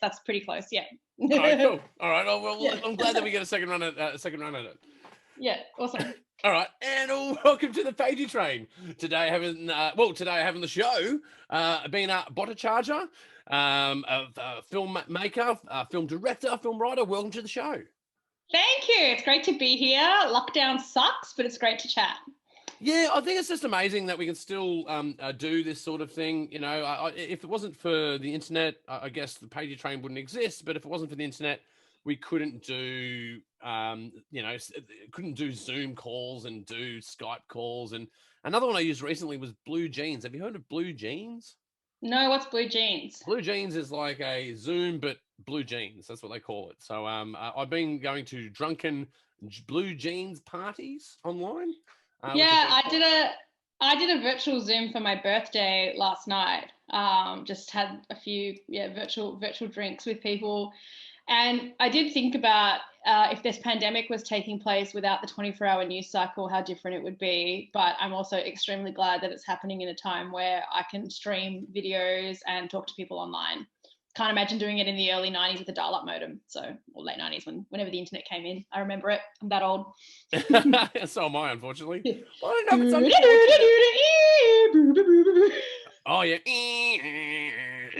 that's pretty close. Yeah. All right, cool. All right. Well, Yeah. I'm glad that we get a second run at it. Yeah, awesome. All right, and welcome to the Pagey train. Today having the show, Bina Bhattacharya, a filmmaker, film director, film writer. Welcome to the show. Thank you. It's great to be here. Lockdown sucks, but it's great to chat. Yeah, I think it's just amazing that we can still do this sort of thing. You know, if it wasn't for the internet, I guess the Pagey train wouldn't exist. But if it wasn't for the internet, we couldn't do, couldn't do Zoom calls and do Skype calls. And another one I used recently was Blue Jeans. Have you heard of Blue Jeans? No, what's Blue Jeans? Blue Jeans is like a Zoom, but blue jeans. That's what they call it. So I've been going to drunken Blue Jeans parties online. Yeah, I did a virtual Zoom for my birthday last night. Just had a few virtual drinks with people. And I did think about if this pandemic was taking place without the 24-hour news cycle, how different it would be. But I'm also extremely glad that it's happening in a time where I can stream videos and talk to people online. Can't imagine doing it in the early 90s with a dial-up modem. Or late 90s, whenever the internet came in. I remember it. I'm that old. So am I, unfortunately. Oh, yeah.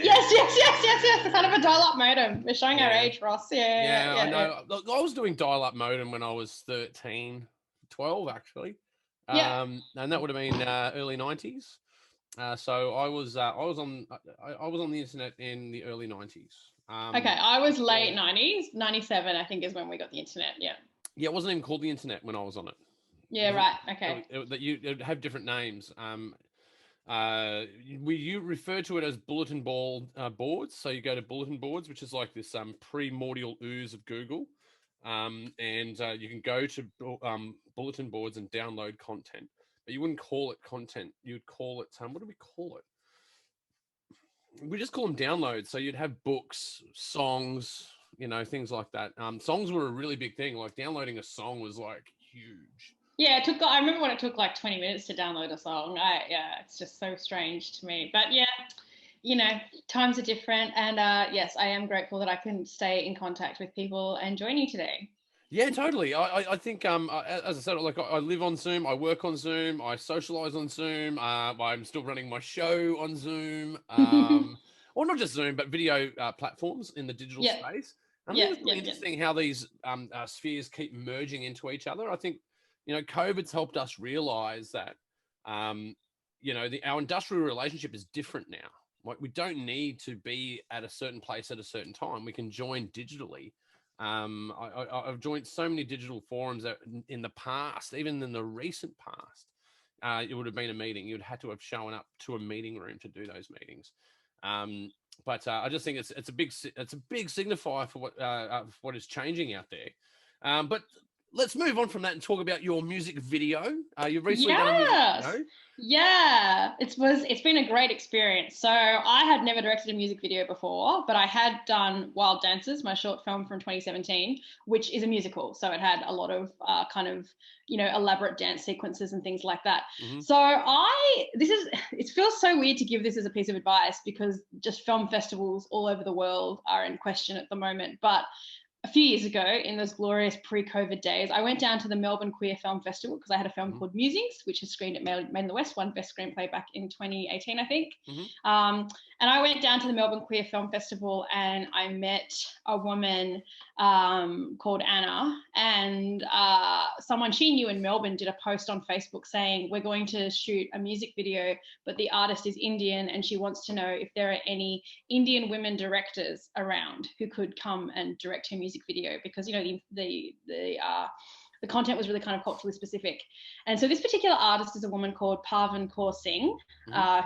Yes. The kind of a dial-up modem. We're showing our age, Ross. Yeah, I know. Yeah. Look, I was doing dial-up modem when I was 13, 12, actually. And that would have been early 90s. So I was on the internet in the early 90s. Okay, I was late 90s. 97, I think, is when we got the internet. Yeah. Yeah, it wasn't even called the internet when I was on it. Yeah, right. Okay. It would have different names. You refer to it as bulletin boards. So you go to bulletin boards, which is like this primordial ooze of Google, and you can go to bulletin boards and download content. But you wouldn't call it content. You would call it what do we call it? We just call them downloads. So you'd have books, songs, things like that. Songs were a really big thing. Like downloading a song was like huge. Yeah, I remember when it took like 20 minutes to download a song. It's just so strange to me. But yeah, times are different. And yes, I am grateful that I can stay in contact with people and join you today. Yeah, totally. I think, as I said, like I live on Zoom, I work on Zoom, I socialize on Zoom. I'm still running my show on Zoom. Or not just Zoom, but video platforms in the digital space. And I think it's really interesting how these spheres keep merging into each other. I think, COVID's helped us realize that, our industrial relationship is different now. Like we don't need to be at a certain place at a certain time. We can join digitally. I've joined so many digital forums that in the past, even in the recent past, it would have been a meeting. You'd had to have shown up to a meeting room to do those meetings. But I just think it's a big signifier for what is changing out there. But let's move on from that and talk about your music video. You've recently done a music video. Yeah, it's been a great experience. So I had never directed a music video before, but I had done Wild Dances, my short film from 2017, which is a musical. So it had a lot of elaborate dance sequences and things like that. Mm-hmm. So it feels so weird to give this as a piece of advice because just film festivals all over the world are in question at the moment. But a few years ago, in those glorious pre-COVID days, I went down to the Melbourne Queer Film Festival because I had a film called Musings, which has screened at Made in the West, won Best Screenplay back in 2018, I think. Mm-hmm. And I went down to the Melbourne Queer Film Festival and I met a woman called Anna, and someone she knew in Melbourne did a post on Facebook saying, we're going to shoot a music video, but the artist is Indian and she wants to know if there are any Indian women directors around who could come and direct her music video, because the content was really kind of culturally specific. And so this particular artist is a woman called Parvin Kaur Singh,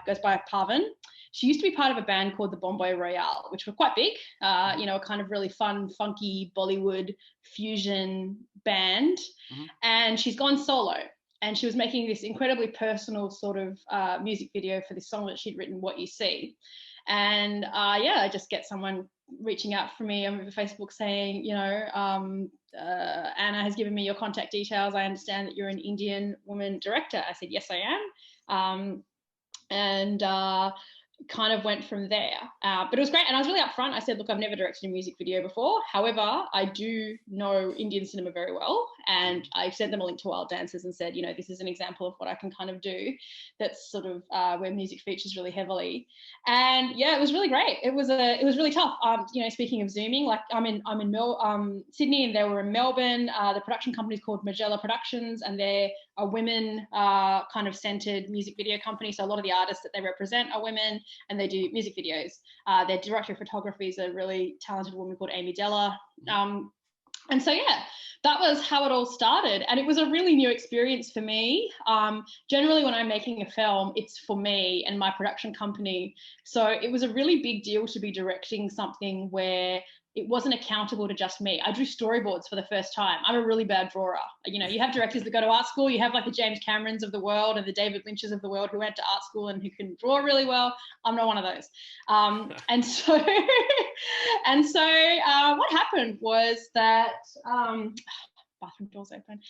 goes by Parvin. She used to be part of a band called the Bombay Royale, which were quite big, a kind of really fun, funky Bollywood fusion band. Mm-hmm. And she's gone solo. And she was making this incredibly personal sort of music video for this song that she'd written, What You See. And I just get someone reaching out for me on Facebook saying, Anna has given me your contact details. I understand that you're an Indian woman director. I said, yes, I am. kind of went from there. But it was great. And I was really upfront. I said, look, I've never directed a music video before. However, I do know Indian cinema very well. And I sent them a link to Wild Dancers and said, this is an example of what I can kind of do. That's sort of where music features really heavily. And yeah, it was really great. It was really tough. Speaking of Zooming, like I'm in Sydney, and they were in Melbourne. The production company is called Magella Productions, and they're a women kind of centered music video company. So a lot of the artists that they represent are women, and they do music videos. Their director of photography is a really talented woman called Amy Della. And so, yeah, that was how it all started. And it was a really new experience for me. Generally, when I'm making a film, it's for me and my production company. So it was a really big deal to be directing something where it wasn't accountable to just me. I drew storyboards for the first time. I'm a really bad drawer. You have directors that go to art school. You have like the James Camerons of the world and the David Lynches of the world who went to art school and who can draw really well. I'm not one of those. And so what happened was that bathroom doors open.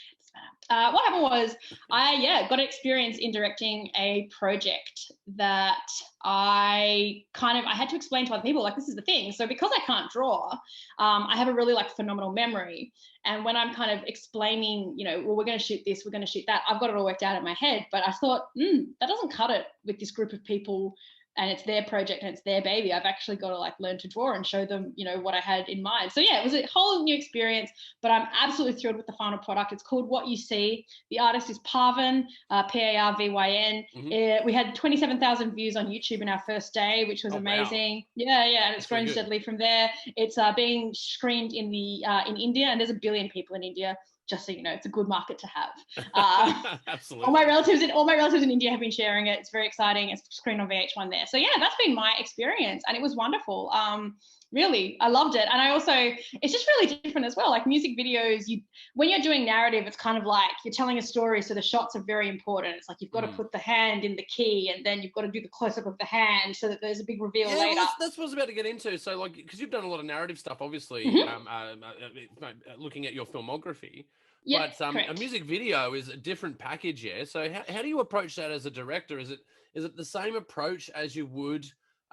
What happened was I got experience in directing a project that I had to explain to other people, like, this is the thing. So because I can't draw, I have a really phenomenal memory. And when I'm kind of explaining, well, we're going to shoot this, we're going to shoot that, I've got it all worked out in my head. But I thought, that doesn't cut it with this group of people, and it's their project and it's their baby. I've actually got to learn to draw and show them, what I had in mind. So yeah, it was a whole new experience, but I'm absolutely thrilled with the final product. It's called What You See. The artist is Parvin, Parvyn. Mm-hmm. We had 27,000 views on YouTube in our first day, which was amazing. Wow. Yeah. And it's grown steadily from there. It's being screened in India, and there's 1 billion people in India. Just so you know, it's a good market to have. Absolutely. All my relatives in India have been sharing it. It's very exciting. It's screened on VH1 there. So yeah, that's been my experience, and it was wonderful. Really, I loved it. And it's just really different as well. Like music videos, when you're doing narrative, it's kind of like you're telling a story, so the shots are very important. It's like you've got to put the hand in the key, and then you've got to do the close-up of the hand so that there's a big reveal later. Well, that's what I was about to get into. So, because you've done a lot of narrative stuff, obviously, looking at your filmography. Yeah, but a music video is a different package, yeah. So how do you approach that as a director? Is it the same approach as you would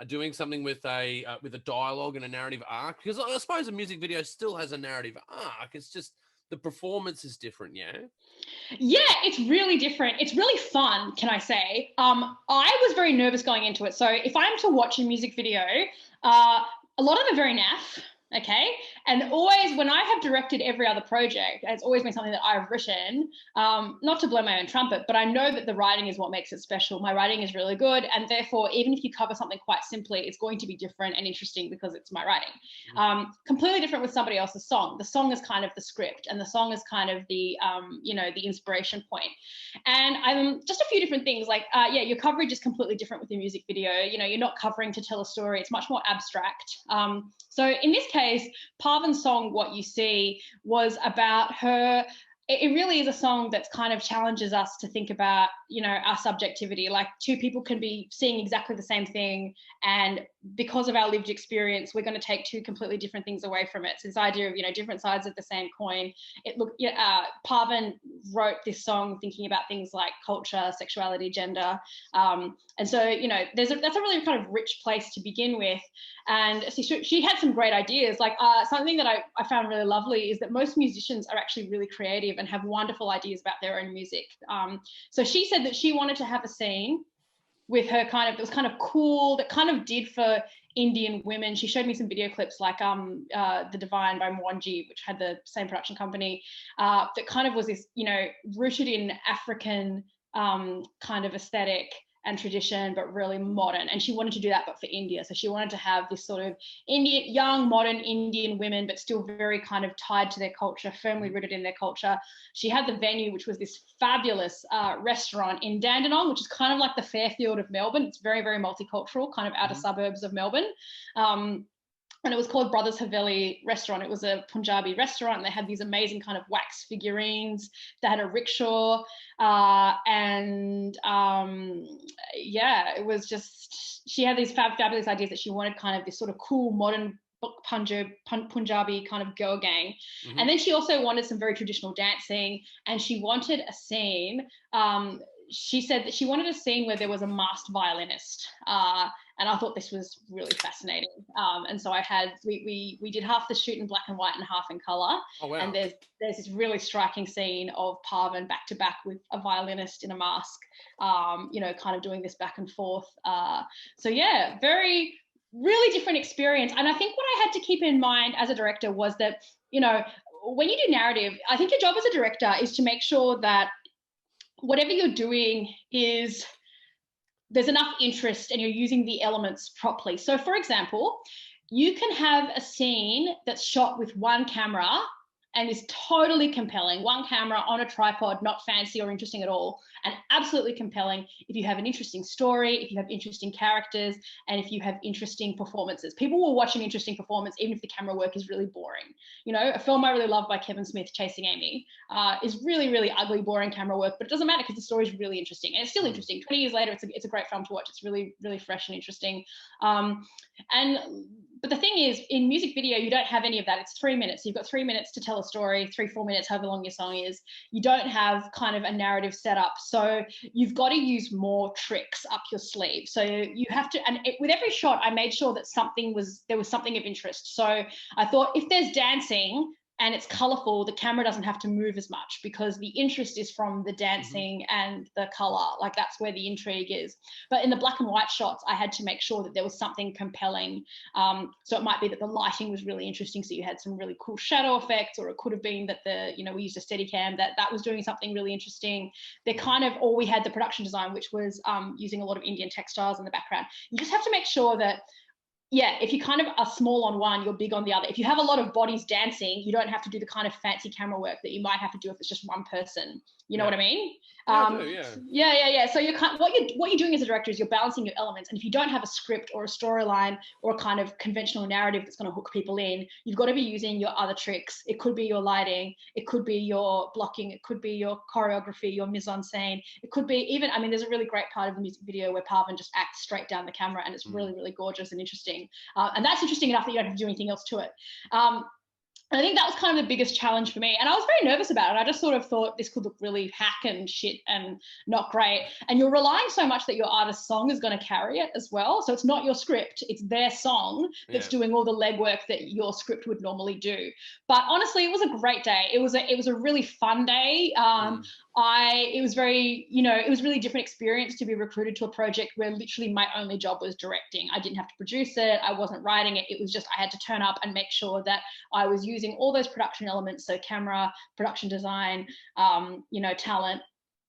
doing something with a dialogue and a narrative arc? Because I suppose a music video still has a narrative arc. It's just the performance is different, yeah? Yeah, it's really different. It's really fun, can I say. I was very nervous going into it. So if I'm to watch a music video, a lot of them are very naff. Okay. And always when I have directed every other project, it's always been something that I've written, not to blow my own trumpet, but I know that the writing is what makes it special. My writing is really good. And therefore, even if you cover something quite simply, it's going to be different and interesting because it's my writing. Completely different with somebody else's song. The song is kind of the script, and the song is kind of the, the inspiration point. And just a few different things your coverage is completely different with your music video. You're not covering to tell a story. It's much more abstract. So in this case, Parvin's song, What You See, was about her. It really is a song that's kind of challenges us to think about, our subjectivity. Like two people can be seeing exactly the same thing, and because of our lived experience, we're going to take two completely different things away from it. So this idea of, different sides of the same coin. Parvin wrote this song thinking about things like culture, sexuality, gender. And so, that's a really kind of rich place to begin with. And she had some great ideas. Something that I found really lovely is that most musicians are actually really creative and have wonderful ideas about their own music. So she said that she wanted to have a scene with her that was kind of cool, that kind of did for Indian women. She showed me some video clips like The Divine by Mwanji, which had the same production company, that kind of was this, rooted in African kind of aesthetic and tradition, but really modern. And she wanted to do that, but for India. So she wanted to have this sort of young, modern Indian women, but still very kind of tied to their culture, firmly rooted in their culture. She had the venue, which was this fabulous restaurant in Dandenong, which is kind of like the Fairfield of Melbourne. It's very, very multicultural, kind of outer suburbs of Melbourne. And it was called Brothers Haveli Restaurant. It was a Punjabi restaurant. They had these amazing kind of wax figurines. They had a rickshaw. It was just, she had these fabulous ideas that she wanted kind of this sort of cool, modern Punjabi kind of girl gang. And then she also wanted some very traditional dancing, and she wanted a scene. she said that she wanted a scene where there was a masked violinist, and I thought this was really fascinating. And so we did half the shoot in black and white and half in color. Oh, wow. And there's this really striking scene of Parvin back to back with a violinist in a mask, kind of doing this back and forth. So yeah, really different experience. And I think what I had to keep in mind as a director was that, when you do narrative, I think your job as a director is to make sure that whatever you're doing there's enough interest and you're using the elements properly. So for example, you can have a scene that's shot with one camera and is totally compelling, one camera on a tripod, not fancy or interesting at all, and absolutely compelling if you have an interesting story, if you have interesting characters, and if you have interesting performances. People will watch an interesting performance even if the camera work is really boring. A film I really love by Kevin Smith, Chasing Amy, is really, really ugly, boring camera work, but it doesn't matter because the story is really interesting. And it's still interesting. 20 years later, it's a great film to watch. It's really, really fresh and interesting. But the thing is, in music video, you don't have any of that. It's 3 minutes. You've got 3 minutes to tell a story, 3-4 minutes, however long your song is. You don't have kind of a narrative setup. So you've got to use more tricks up your sleeve. So you have to, and with every shot, I made sure that there was something of interest. So I thought if there's dancing and it's colorful, the camera doesn't have to move as much because the interest is from the dancing and the color. Like that's where the intrigue is. But in the black and white shots, I had to make sure that there was something compelling. So it might be that the lighting was really interesting. So you had some really cool shadow effects, or it could have been that we used a Steadicam that was doing something really interesting. Or we had the production design, which was using a lot of Indian textiles in the background. You just have to make sure that, if you kind of are small on one, you're big on the other. If you have a lot of bodies dancing, you don't have to do the kind of fancy camera work that you might have to do if it's just one person. You know what I mean? Yeah. So what you're doing as a director is you're balancing your elements. And if you don't have a script or a storyline or a kind of conventional narrative that's going to hook people in, you've got to be using your other tricks. It could be your lighting. It could be your blocking. It could be your choreography, your mise-en-scène. It could be even, there's a really great part of the music video where Parvin just acts straight down the camera, and it's really, really gorgeous and interesting. And that's interesting enough that you don't have to do anything else to it. I think that was kind of the biggest challenge for me. And I was very nervous about it. I just sort of thought this could look really hack and shit and not great. And you're relying so much that your artist's song is going to carry it as well. So it's not your script, it's their song that's doing all the legwork that your script would normally do. But honestly, it was a great day. It was a really fun day. It was really different experience to be recruited to a project where literally my only job was directing. I didn't have to produce it. I wasn't writing it. It was just, I had to turn up and make sure that I was using all those production elements. So camera, production design, talent,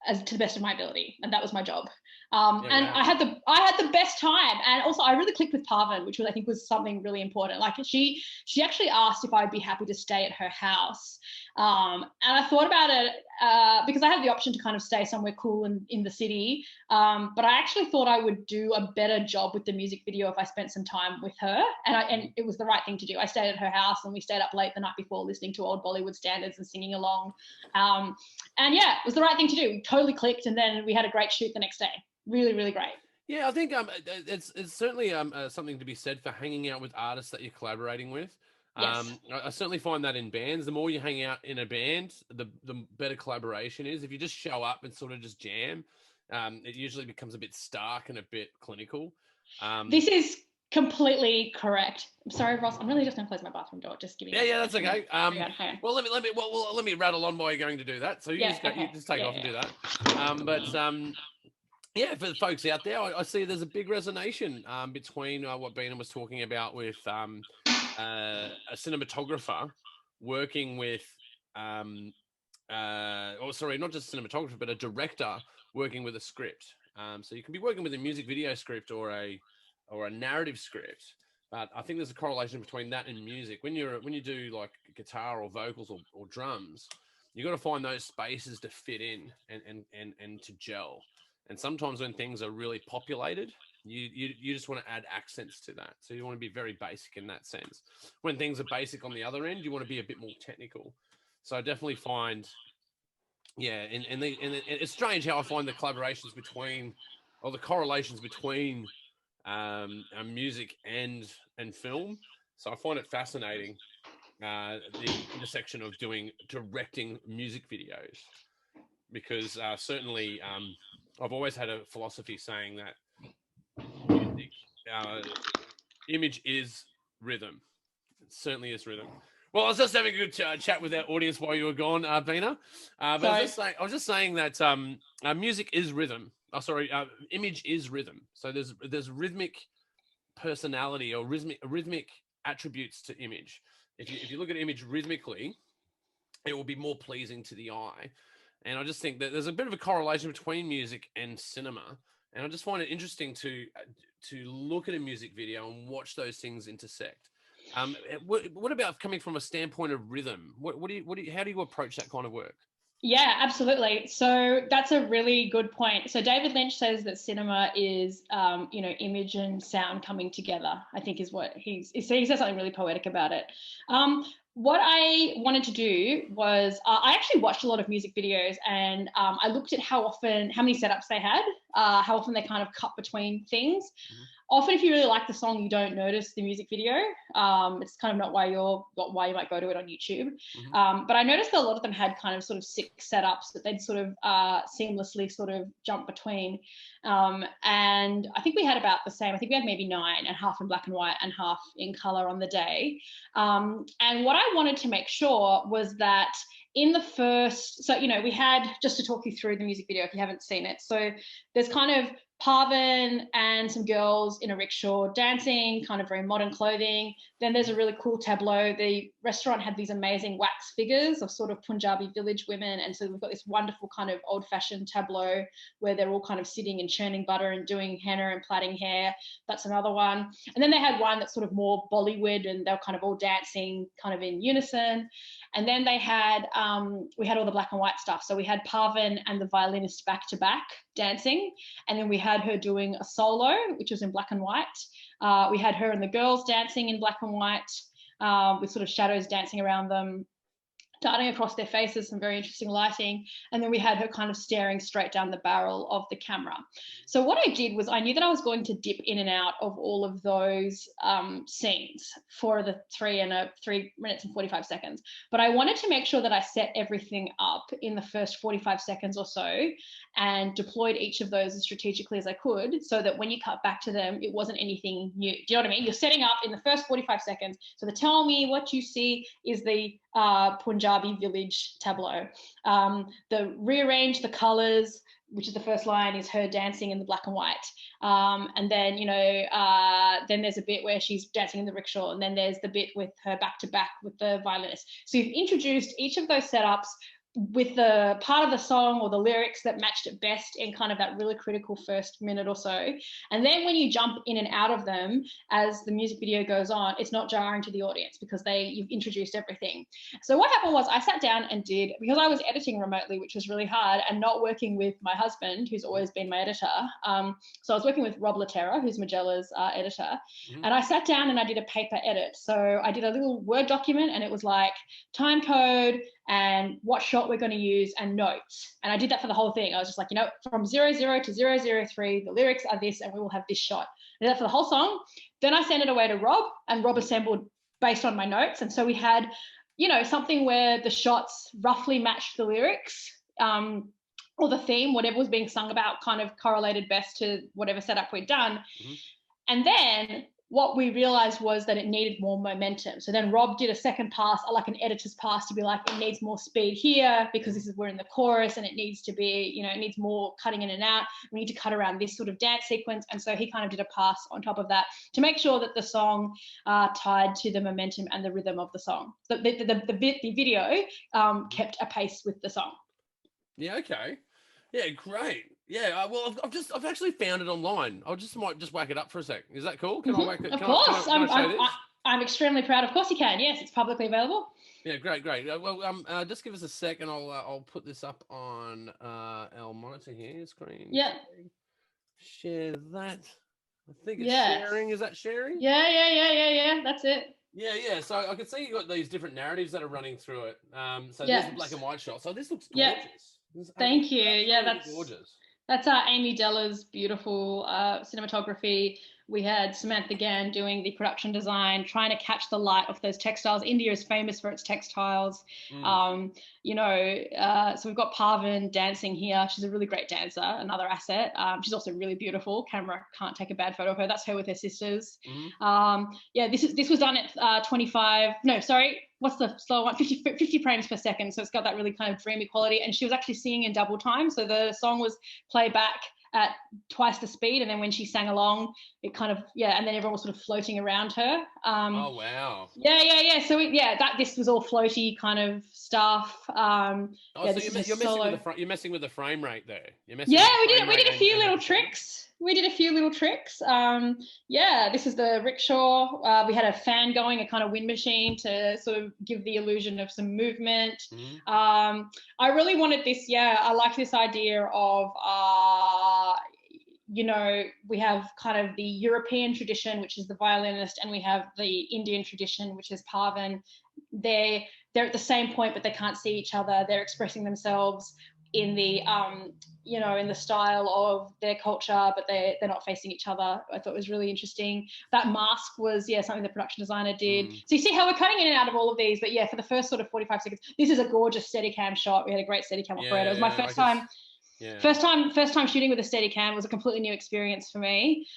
as to the best of my ability. And that was my job. I had the best time. And also I really clicked with Parvin, which I think was something really important. Like she actually asked if I'd be happy to stay at her house. And I thought about it because I had the option to kind of stay somewhere cool in the city. But I actually thought I would do a better job with the music video if I spent some time with her. And it was the right thing to do. I stayed at her house and we stayed up late the night before listening to old Bollywood standards and singing along. And yeah, it was the right thing to do. We totally clicked, and then we had a great shoot the next day. Really, really great. Yeah, I think it's certainly something to be said for hanging out with artists that you're collaborating with. Yes. I certainly find that in bands, the more you hang out in a band, the better collaboration is. If you just show up and sort of just jam, it usually becomes a bit stark and a bit clinical. This is completely correct. I'm sorry, Ross. I'm really just going to close my bathroom door. Just giving. Yeah, that's okay. Well, let me rattle on while you're going to do that. So you just take off and do that. Yeah, for the folks out there, I see there's a big resonation between what Bina was talking about with a cinematographer working with, not just a cinematographer, but a director working with a script. So you can be working with a music video script or a narrative script, but I think there's a correlation between that and music. When you do like guitar or vocals or drums, you got to find those spaces to fit in and to gel. And sometimes when things are really populated, you just want to add accents to that. So you want to be very basic in that sense. When things are basic on the other end, you want to be a bit more technical. So I definitely find, and it's strange how I find the collaborations between, or the correlations between music and film. So I find it fascinating, the intersection of directing music videos, because certainly I've always had a philosophy saying that music, image is rhythm. It certainly is rhythm. Well, I was just having a good chat with our audience while you were gone, Bina. But I was just saying that music is rhythm. Image is rhythm. So there's rhythmic personality or rhythmic attributes to image. If you look at image rhythmically, it will be more pleasing to the eye. And I just think that there's a bit of a correlation between music and cinema. And I just find it interesting to look at a music video and watch those things intersect. What about coming from a standpoint of rhythm? How do you approach that kind of work? Yeah, absolutely. So that's a really good point. So David Lynch says that cinema is, image and sound coming together, I think is what he says something really poetic about it. What I wanted to do was I actually watched a lot of music videos, and I looked at how many setups they had, how often they kind of cut between things. Mm-hmm. Often, if you really like the song, you don't notice the music video. It's kind of not why you might go to it on YouTube. Mm-hmm. But I noticed that a lot of them had kind of sort of 6 setups that they'd sort of seamlessly sort of jump between. And I think we had about the same. I think we had maybe 9, and half in black and white and half in color on the day. And what I wanted to make sure was that in the first, so, we had, just to talk you through the music video if you haven't seen it. So there's kind of Parvin and some girls in a rickshaw dancing, kind of very modern clothing. Then there's a really cool tableau. The restaurant had these amazing wax figures of sort of Punjabi village women. And so we've got this wonderful kind of old-fashioned tableau where they're all kind of sitting and churning butter and doing henna and plaiting hair. That's another one. And then they had one that's sort of more Bollywood, and they were kind of all dancing kind of in unison. And then they had, we had all the black and white stuff. So we had Parvin and the violinist back to back dancing. And then we had her doing a solo, which was in black and white. We had her and the girls dancing in black and white, with sort of shadows dancing around them, darting across their faces, some very interesting lighting. And then we had her kind of staring straight down the barrel of the camera. So what I did was I knew that I was going to dip in and out of all of those scenes for the 3 minutes and 45 seconds. But I wanted to make sure that I set everything up in the first 45 seconds or so and deployed each of those as strategically as I could, so that when you cut back to them, it wasn't anything new. Do you know what I mean? You're setting up in the first 45 seconds. So the tell me what you see is the Punjabi village tableau. The rearrange the colors, which is the first line, is her dancing in the black and white. And then, then there's a bit where she's dancing in the rickshaw, and then there's the bit with her back to back with the violinist. So you've introduced each of those setups with the part of the song or the lyrics that matched it best in kind of that really critical first minute or so. And then when you jump in and out of them as the music video goes on, it's not jarring to the audience because you've introduced everything. So what happened was I sat down and did, because I was editing remotely, which was really hard, and not working with my husband, who's always been my editor. So I was working with Rob Laterra, who's Magella's editor. Mm-hmm. And I sat down and I did a paper edit. So I did a little Word document, and it was like time code and what shot we're going to use and notes. And I did that for the whole thing. I was just like, from 00 to 003, the lyrics are this, and we will have this shot. I did that for the whole song. Then I sent it away to Rob, and Rob assembled based on my notes. And so we had, something where the shots roughly matched the lyrics, or the theme, whatever was being sung about, kind of correlated best to whatever setup we'd done. Mm-hmm. And then what we realized was that it needed more momentum. So then Rob did a second pass, like an editor's pass, to be like, it needs more speed here because we're in the chorus, and it needs to be, it needs more cutting in and out. We need to cut around this sort of dance sequence. And so he kind of did a pass on top of that to make sure that the song tied to the momentum and the rhythm of the song. The video kept a pace with the song. Yeah, okay. Yeah, great. Yeah, well, I've actually found it online. Might just whack it up for a sec. Is that cool? Can I whack it? Of course. I'm extremely proud. Of course you can. Yes, it's publicly available. Yeah, great. Just give us a sec, and I'll put this up on our monitor here, screen. Yeah. Share that. I think it's sharing. Is that sharing? Yeah. That's it. Yeah. So I can see you got these different narratives that are running through it. So there's the black and white shot. So this looks gorgeous. Yeah. Thank you. Yeah, that's gorgeous. That's Amy Della's beautiful cinematography We had Samantha Gann doing the production design, trying to catch the light of those textiles. India is famous for its textiles. You know, so we've got Parvin dancing here. She's a really great dancer, another asset. She's also really beautiful. Camera can't take a bad photo of her. That's her with her sisters. Yeah, this was done at 25, no, sorry, what's the slow one? 50 frames per second. So it's got that really kind of dreamy quality. And she was actually singing in double time. So the song was played back at twice the speed, and then when she sang along, it kind of, yeah, and then everyone was sort of floating around her. Oh wow. Yeah. So this was all floaty kind of stuff. So you're messing with the frame rate there. We did a few little tricks. This is the rickshaw. We had a fan going, a kind of wind machine to sort of give the illusion of some movement. I really wanted this. I like this idea of you know, we have kind of the European tradition, which is the violinist, and we have the Indian tradition, which is Parvin. They're at the same point, but they can't see each other. They're expressing themselves in the you know, in the style of their culture, but they're not facing each other. I thought it was really interesting. That mask was something the production designer did. So you see how we're cutting in and out of all of these, but for the first sort of 45 seconds, this is a gorgeous Steadicam shot. We had a great Steadicam operator. It was my first time. First time shooting with a Steadicam. Was a completely new experience for me.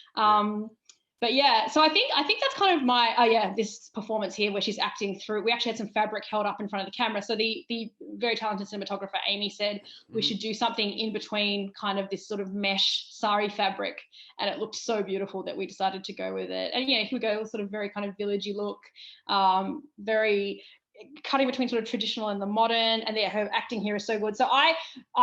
But so I think that's kind of my this performance here where she's acting through. We actually had some fabric held up in front of the camera. So the very talented cinematographer Amy said we should do something in between kind of this sort of mesh sari fabric, and it looked so beautiful that we decided to go with it. And here we go, sort of very kind of villagey look, very cutting between sort of traditional and the modern, and her acting here is so good. So I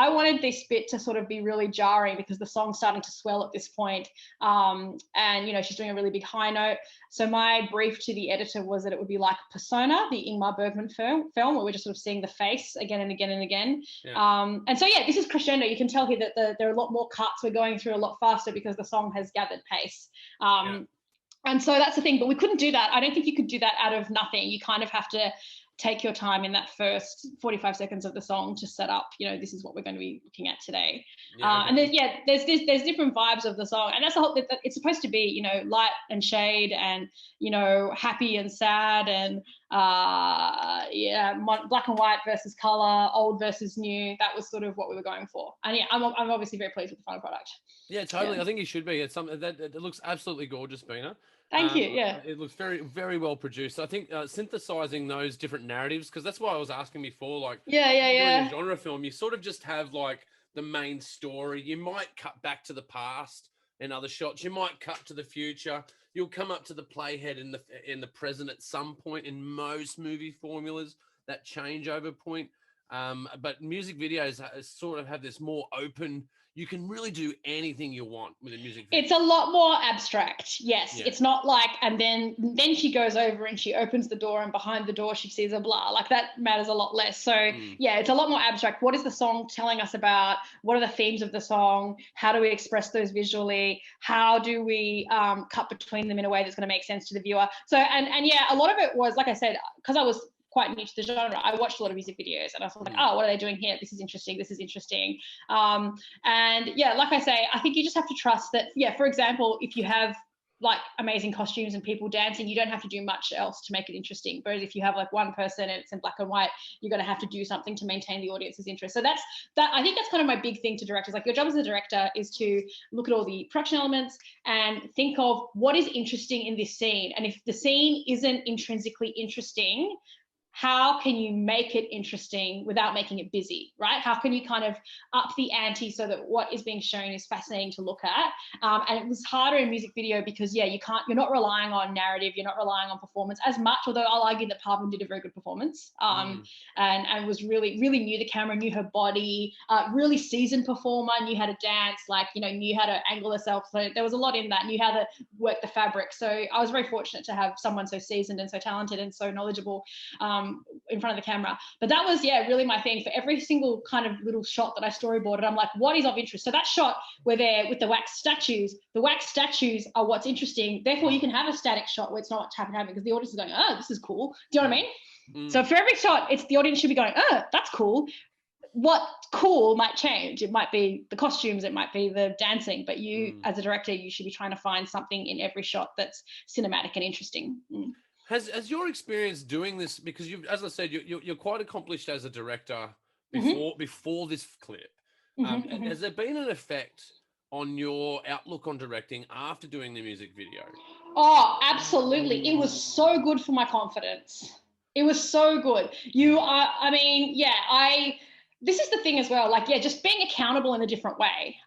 wanted this bit to sort of be really jarring because the song's starting to swell at this point. And you know, she's doing a really big high note. So my brief to the editor was that it would be like Persona, the Ingmar Bergman film where we're just sort of seeing the face again and again and again. And so this is crescendo. You can tell here that there are a lot more cuts. We're going through a lot faster because the song has gathered pace. And so that's the thing, but we couldn't do that. I don't think you could do that out of nothing. You kind of have to take your time in that first 45 seconds of the song to set up, you know, this is what we're going to be looking at today. And there's different vibes of the song, and that's the whole, it's supposed to be, you know, light and shade and, you know, happy and sad and black and white versus color, old versus new. That was sort of what we were going for. And I'm obviously very pleased with the final product. Yeah, totally. I think you should be. It's something that it looks absolutely gorgeous, Bina. Thank you. It looks very, very well produced. I think synthesizing those different narratives, because that's why I was asking before, like, doing a genre film, you sort of just have like the main story. You might cut back to the past in other shots. You might cut to the future. You'll come up to the playhead in the present at some point in most movie formulas, that changeover point. But music videos sort of have this more open. You can really do anything you want with a music video. It's a lot more abstract. Yes. Yeah. It's not like, and then she goes over and she opens the door and behind the door she sees a blah. Like that matters a lot less. So it's a lot more abstract. What is the song telling us about? What are the themes of the song? How do we express those visually? How do we cut between them in a way that's going to make sense to the viewer? So, and a lot of it was, like I said, because I was quite new to the genre, I watched a lot of music videos and I was like, oh, what are they doing here? This is interesting. And like I say, I think you just have to trust that, for example, if you have like amazing costumes and people dancing, you don't have to do much else to make it interesting. Whereas if you have like one person and it's in black and white, you're going to have to do something to maintain the audience's interest. So I think that's kind of my big thing to directors. Like, your job as a director is to look at all the production elements and think of what is interesting in this scene. And if the scene isn't intrinsically interesting, how can you make it interesting without making it busy, right? How can you kind of up the ante so that what is being shown is fascinating to look at? And it was harder in music video because, you're not relying on narrative, you're not relying on performance as much, although I'll argue that Parvin did a very good performance and was really, really knew the camera, knew her body, really seasoned performer, knew how to dance, knew how to angle herself. So there was a lot in that, knew how to work the fabric. So I was very fortunate to have someone so seasoned and so talented and so knowledgeable in front of the camera. But that was really my thing. For every single kind of little shot that I storyboarded, I'm like, what is of interest? So that shot where they're with the wax statues are what's interesting. Therefore you can have a static shot where it's not what's happening because the audience is going, oh, this is cool. Do you know what I mean? So for every shot, it's the audience should be going, oh, that's cool. what cool might change. It might be the costumes, it might be the dancing, but you as a director, you should be trying to find something in every shot that's cinematic and interesting. Has your experience doing this, because you've, as I said, you're quite accomplished as a director before this clip. Has there been an effect on your outlook on directing after doing the music video? Oh, absolutely. It was so good for my confidence. It was so good. This is the thing as well, like, just being accountable in a different way.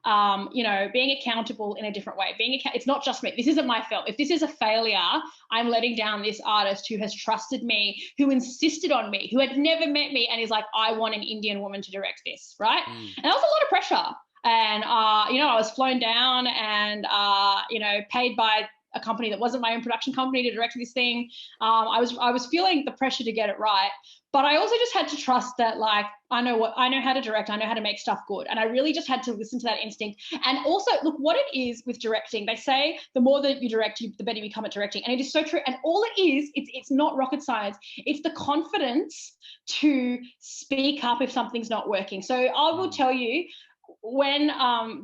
Being accountable in a different way. It's not just me. This isn't my film. If this is a failure, I'm letting down this artist who has trusted me, who insisted on me, who had never met me, and is like, I want an Indian woman to direct this, right? And that was a lot of pressure. And, I was flown down and, paid by a company that wasn't my own production company to direct this thing. I was feeling the pressure to get it right, but I also just had to trust that, like, I know how to direct, I know how to make stuff good. And I really just had to listen to that instinct. And also, look, what it is with directing, they say the more that you direct, the better you become at directing. And it is so true. And all it is, it's not rocket science. It's the confidence to speak up if something's not working. So I will tell you, when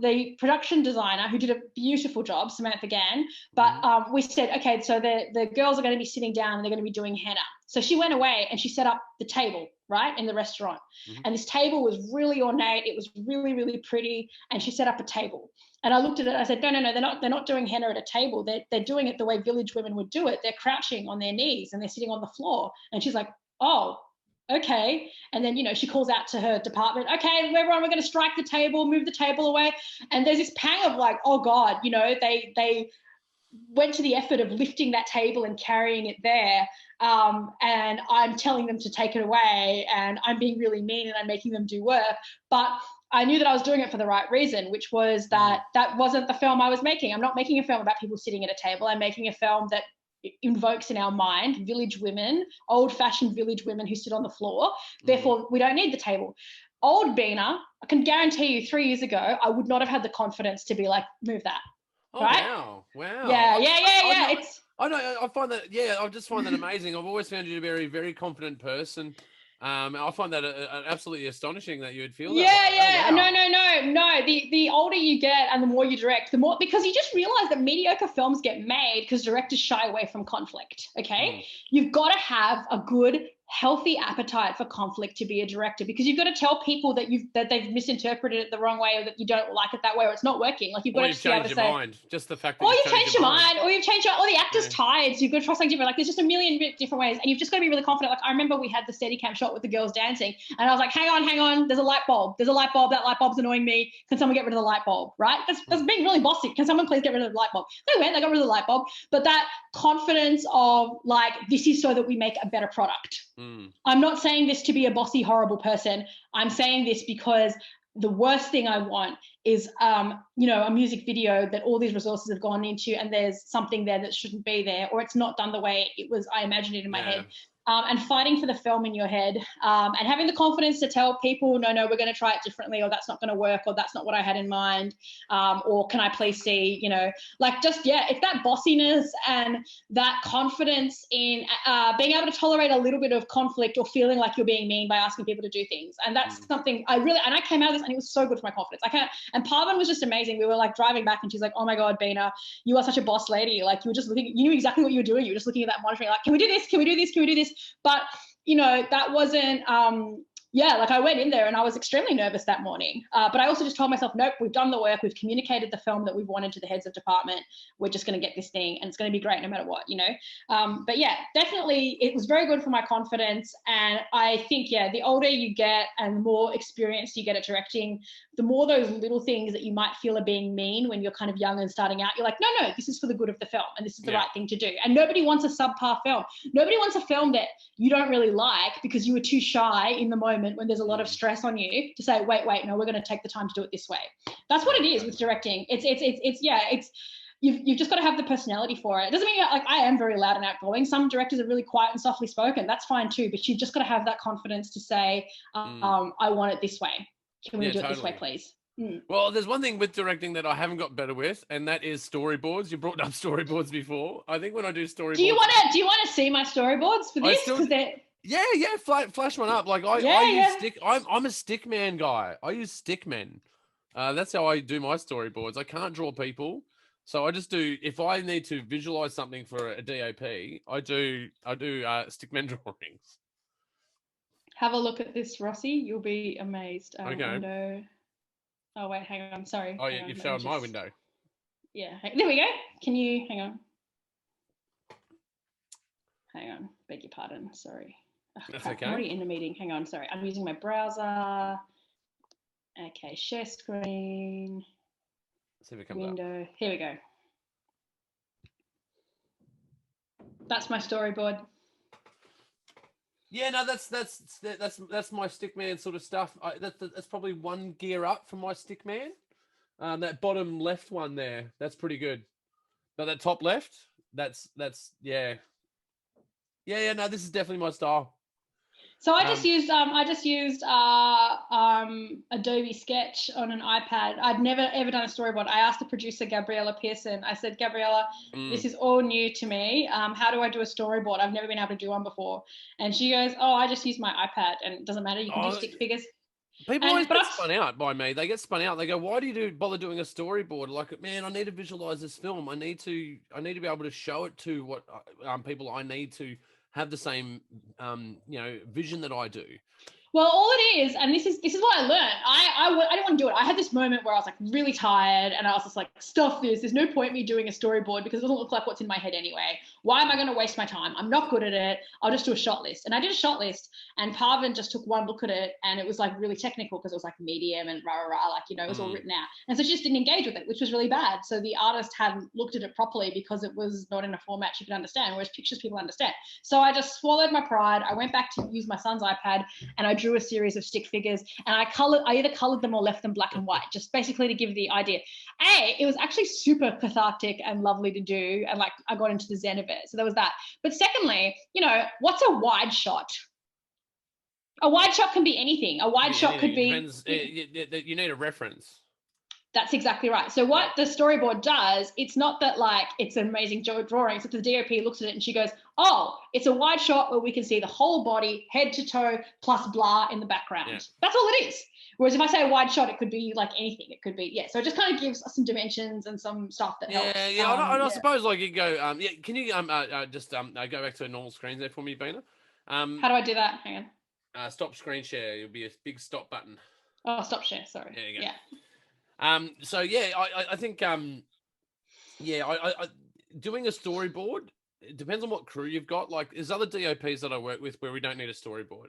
the production designer, who did a beautiful job, Samantha Gann, but we said, okay, so the girls are going to be sitting down and they're going to be doing henna. So she went away and she set up the table, right, in the restaurant. And this table was really ornate. It was really, really pretty. And she set up a table. And I looked at it and I said, no, they're not doing henna at a table. They're doing it the way village women would do it. They're crouching on their knees and they're sitting on the floor. And she's like, oh, okay. And then, she calls out to her department, okay, everyone, we're going to strike the table, move the table away. And there's this pang of like, oh God, they went to the effort of lifting that table and carrying it there. And I'm telling them to take it away and I'm being really mean and I'm making them do work. But I knew that I was doing it for the right reason, which was that wasn't the film I was making. I'm not making a film about people sitting at a table. I'm making a film that invokes in our mind village women, old-fashioned village women who sit on the floor. Therefore, we don't need the table. Old Bina, I can guarantee you 3 years ago, I would not have had the confidence to be like, move that. Oh, right? Wow. Yeah. I find that, I just find that amazing. I've always found you to be a very, very confident person. I find that absolutely astonishing that you would feel that way. No. The older you get and the more you direct, the more, because you just realize that mediocre films get made because directors shy away from conflict, okay? You've got to have a good, healthy appetite for conflict to be a director, because you've got to tell people that they've misinterpreted it the wrong way, or that you don't like it that way, or it's not working. Like, you've got to just be able to say, mind. Just the fact that or you've changed your mind, or you've changed or the actor's tired, so you've got to try something different. Like, there's just a million different ways, and you've just got to be really confident. Like, I remember we had the Steadicam shot with the girls dancing, and I was like, hang on, there's a light bulb. That light bulb's annoying me. Can someone get rid of the light bulb, right? That's being really bossy. Can someone please get rid of the light bulb? They got rid of the light bulb. But that confidence of, like, this is so that we make a better product. I'm not saying this to be a bossy, horrible person. I'm saying this because the worst thing I want is, a music video that all these resources have gone into and there's something there that shouldn't be there, or it's not done the way I imagined it in my head. And fighting for the film in your head, and having the confidence to tell people, no, we're going to try it differently, or that's not going to work, or that's not what I had in mind, or can I please see, it's that bossiness and that confidence in being able to tolerate a little bit of conflict or feeling like you're being mean by asking people to do things. And that's something I came out of this and it was so good for my confidence. And Parvin was just amazing. We were like driving back and she's like, oh my God, Bina, you are such a boss lady. Like, you were just looking, you knew exactly what you were doing. You were just looking at that monitoring, like, can we do this? Can we do this? Can we do this? But, that wasn't, I went in there and I was extremely nervous that morning. But I also just told myself, nope, we've done the work. We've communicated the film that we've wanted to the heads of department. We're just going to get this thing and it's going to be great no matter what, But yeah, definitely it was very good for my confidence. And I think, the older you get and the more experience you get at directing, the more those little things that you might feel are being mean when you're kind of young and starting out, you're like, no, this is for the good of the film and this is the right thing to do. And nobody wants a subpar film. Nobody wants a film that you don't really like because you were too shy in the moment when there's a lot of stress on you to say, wait, no, we're going to take the time to do it this way. That's what it is with directing. You've just got to have the personality for it. It doesn't mean I am very loud and outgoing. Some directors are really quiet and softly spoken. That's fine too, but you've just got to have that confidence to say, I want it this way. Can we do it this way, please? Well, there's one thing with directing that I haven't got better with, and that is storyboards. You brought up storyboards before. I think when I do storyboards, do you want to see my storyboards for this? Yeah, flash one up. Like I Yeah, use yeah. stick. I'm a stick man guy. I use stick men. That's how I do my storyboards. I can't draw people, so I just do. If I need to visualize something for a DOP, I do stick men drawings. Have a look at this, Rossi. You'll be amazed. Okay. Window. Oh wait, hang on. Sorry. Oh Hang yeah, on. you've Let me shown my just. window. Yeah. There we go. Can you hang on? Hang on. Beg your pardon. Sorry. Oh, That's crap. okay. I'm already in the meeting. Hang on. Sorry. I'm using my browser. Okay. Share screen. See if it comes Window. Here we go. That's my storyboard. Yeah, no, that's my stickman sort of stuff. That's probably one gear up from my stickman. That bottom left one there, that's pretty good. But that top left, that's yeah. No, this is definitely my style. So I just used Adobe Sketch on an iPad. I'd never ever done a storyboard. I asked the producer Gabriella Pearson. I said, Gabriella, this is all new to me. How do I do a storyboard? I've never been able to do one before. And she goes, oh, I just use my iPad, and it doesn't matter. You can do stick figures. People always get spun out by me. They get spun out. They go, "Why do you bother doing a storyboard?" Like, man, I need to visualize this film. I need to be able to show it to what people I need to have the same vision that I do. Well, all it is, and this is what I learned. I didn't want to do it. I had this moment where I was like really tired, and I was just like, stuff this. There's no point me doing a storyboard because it doesn't look like what's in my head anyway. Why am I going to waste my time? I'm not good at it. I'll just do a shot list. And I did a shot list, and Parvin just took one look at it, and it was like really technical because it was like medium and like it was all written out. And so she just didn't engage with it, which was really bad. So the artist hadn't looked at it properly because it was not in a format she could understand, whereas pictures people understand. So I just swallowed my pride. I went back to use my son's iPad, and I drew a series of stick figures, and I either colored them or left them black and white, just basically to give the idea. It was actually super cathartic and lovely to do, and like I got into the zen of it. So there was that. But secondly, what's a wide shot? A wide shot can be anything. A wide shot could be. Depends, you need a reference. That's exactly right. So what the storyboard does, it's not that like it's an amazing drawing. It's that the DOP looks at it and she goes, oh, it's a wide shot where we can see the whole body, head to toe, plus blah in the background. Yeah. That's all it is. Whereas if I say a wide shot, it could be like anything. It could be, So it just kind of gives us some dimensions and some stuff that helps. I suppose like you go, can you just go back to a normal screen there for me, Bina? How do I do that? Hang on. Stop screen share. It'll be a big stop button. Oh, stop share. Sorry. There you go. Yeah. I think doing a storyboard, it depends on what crew you've got. Like there's other DOPs that I work with where we don't need a storyboard.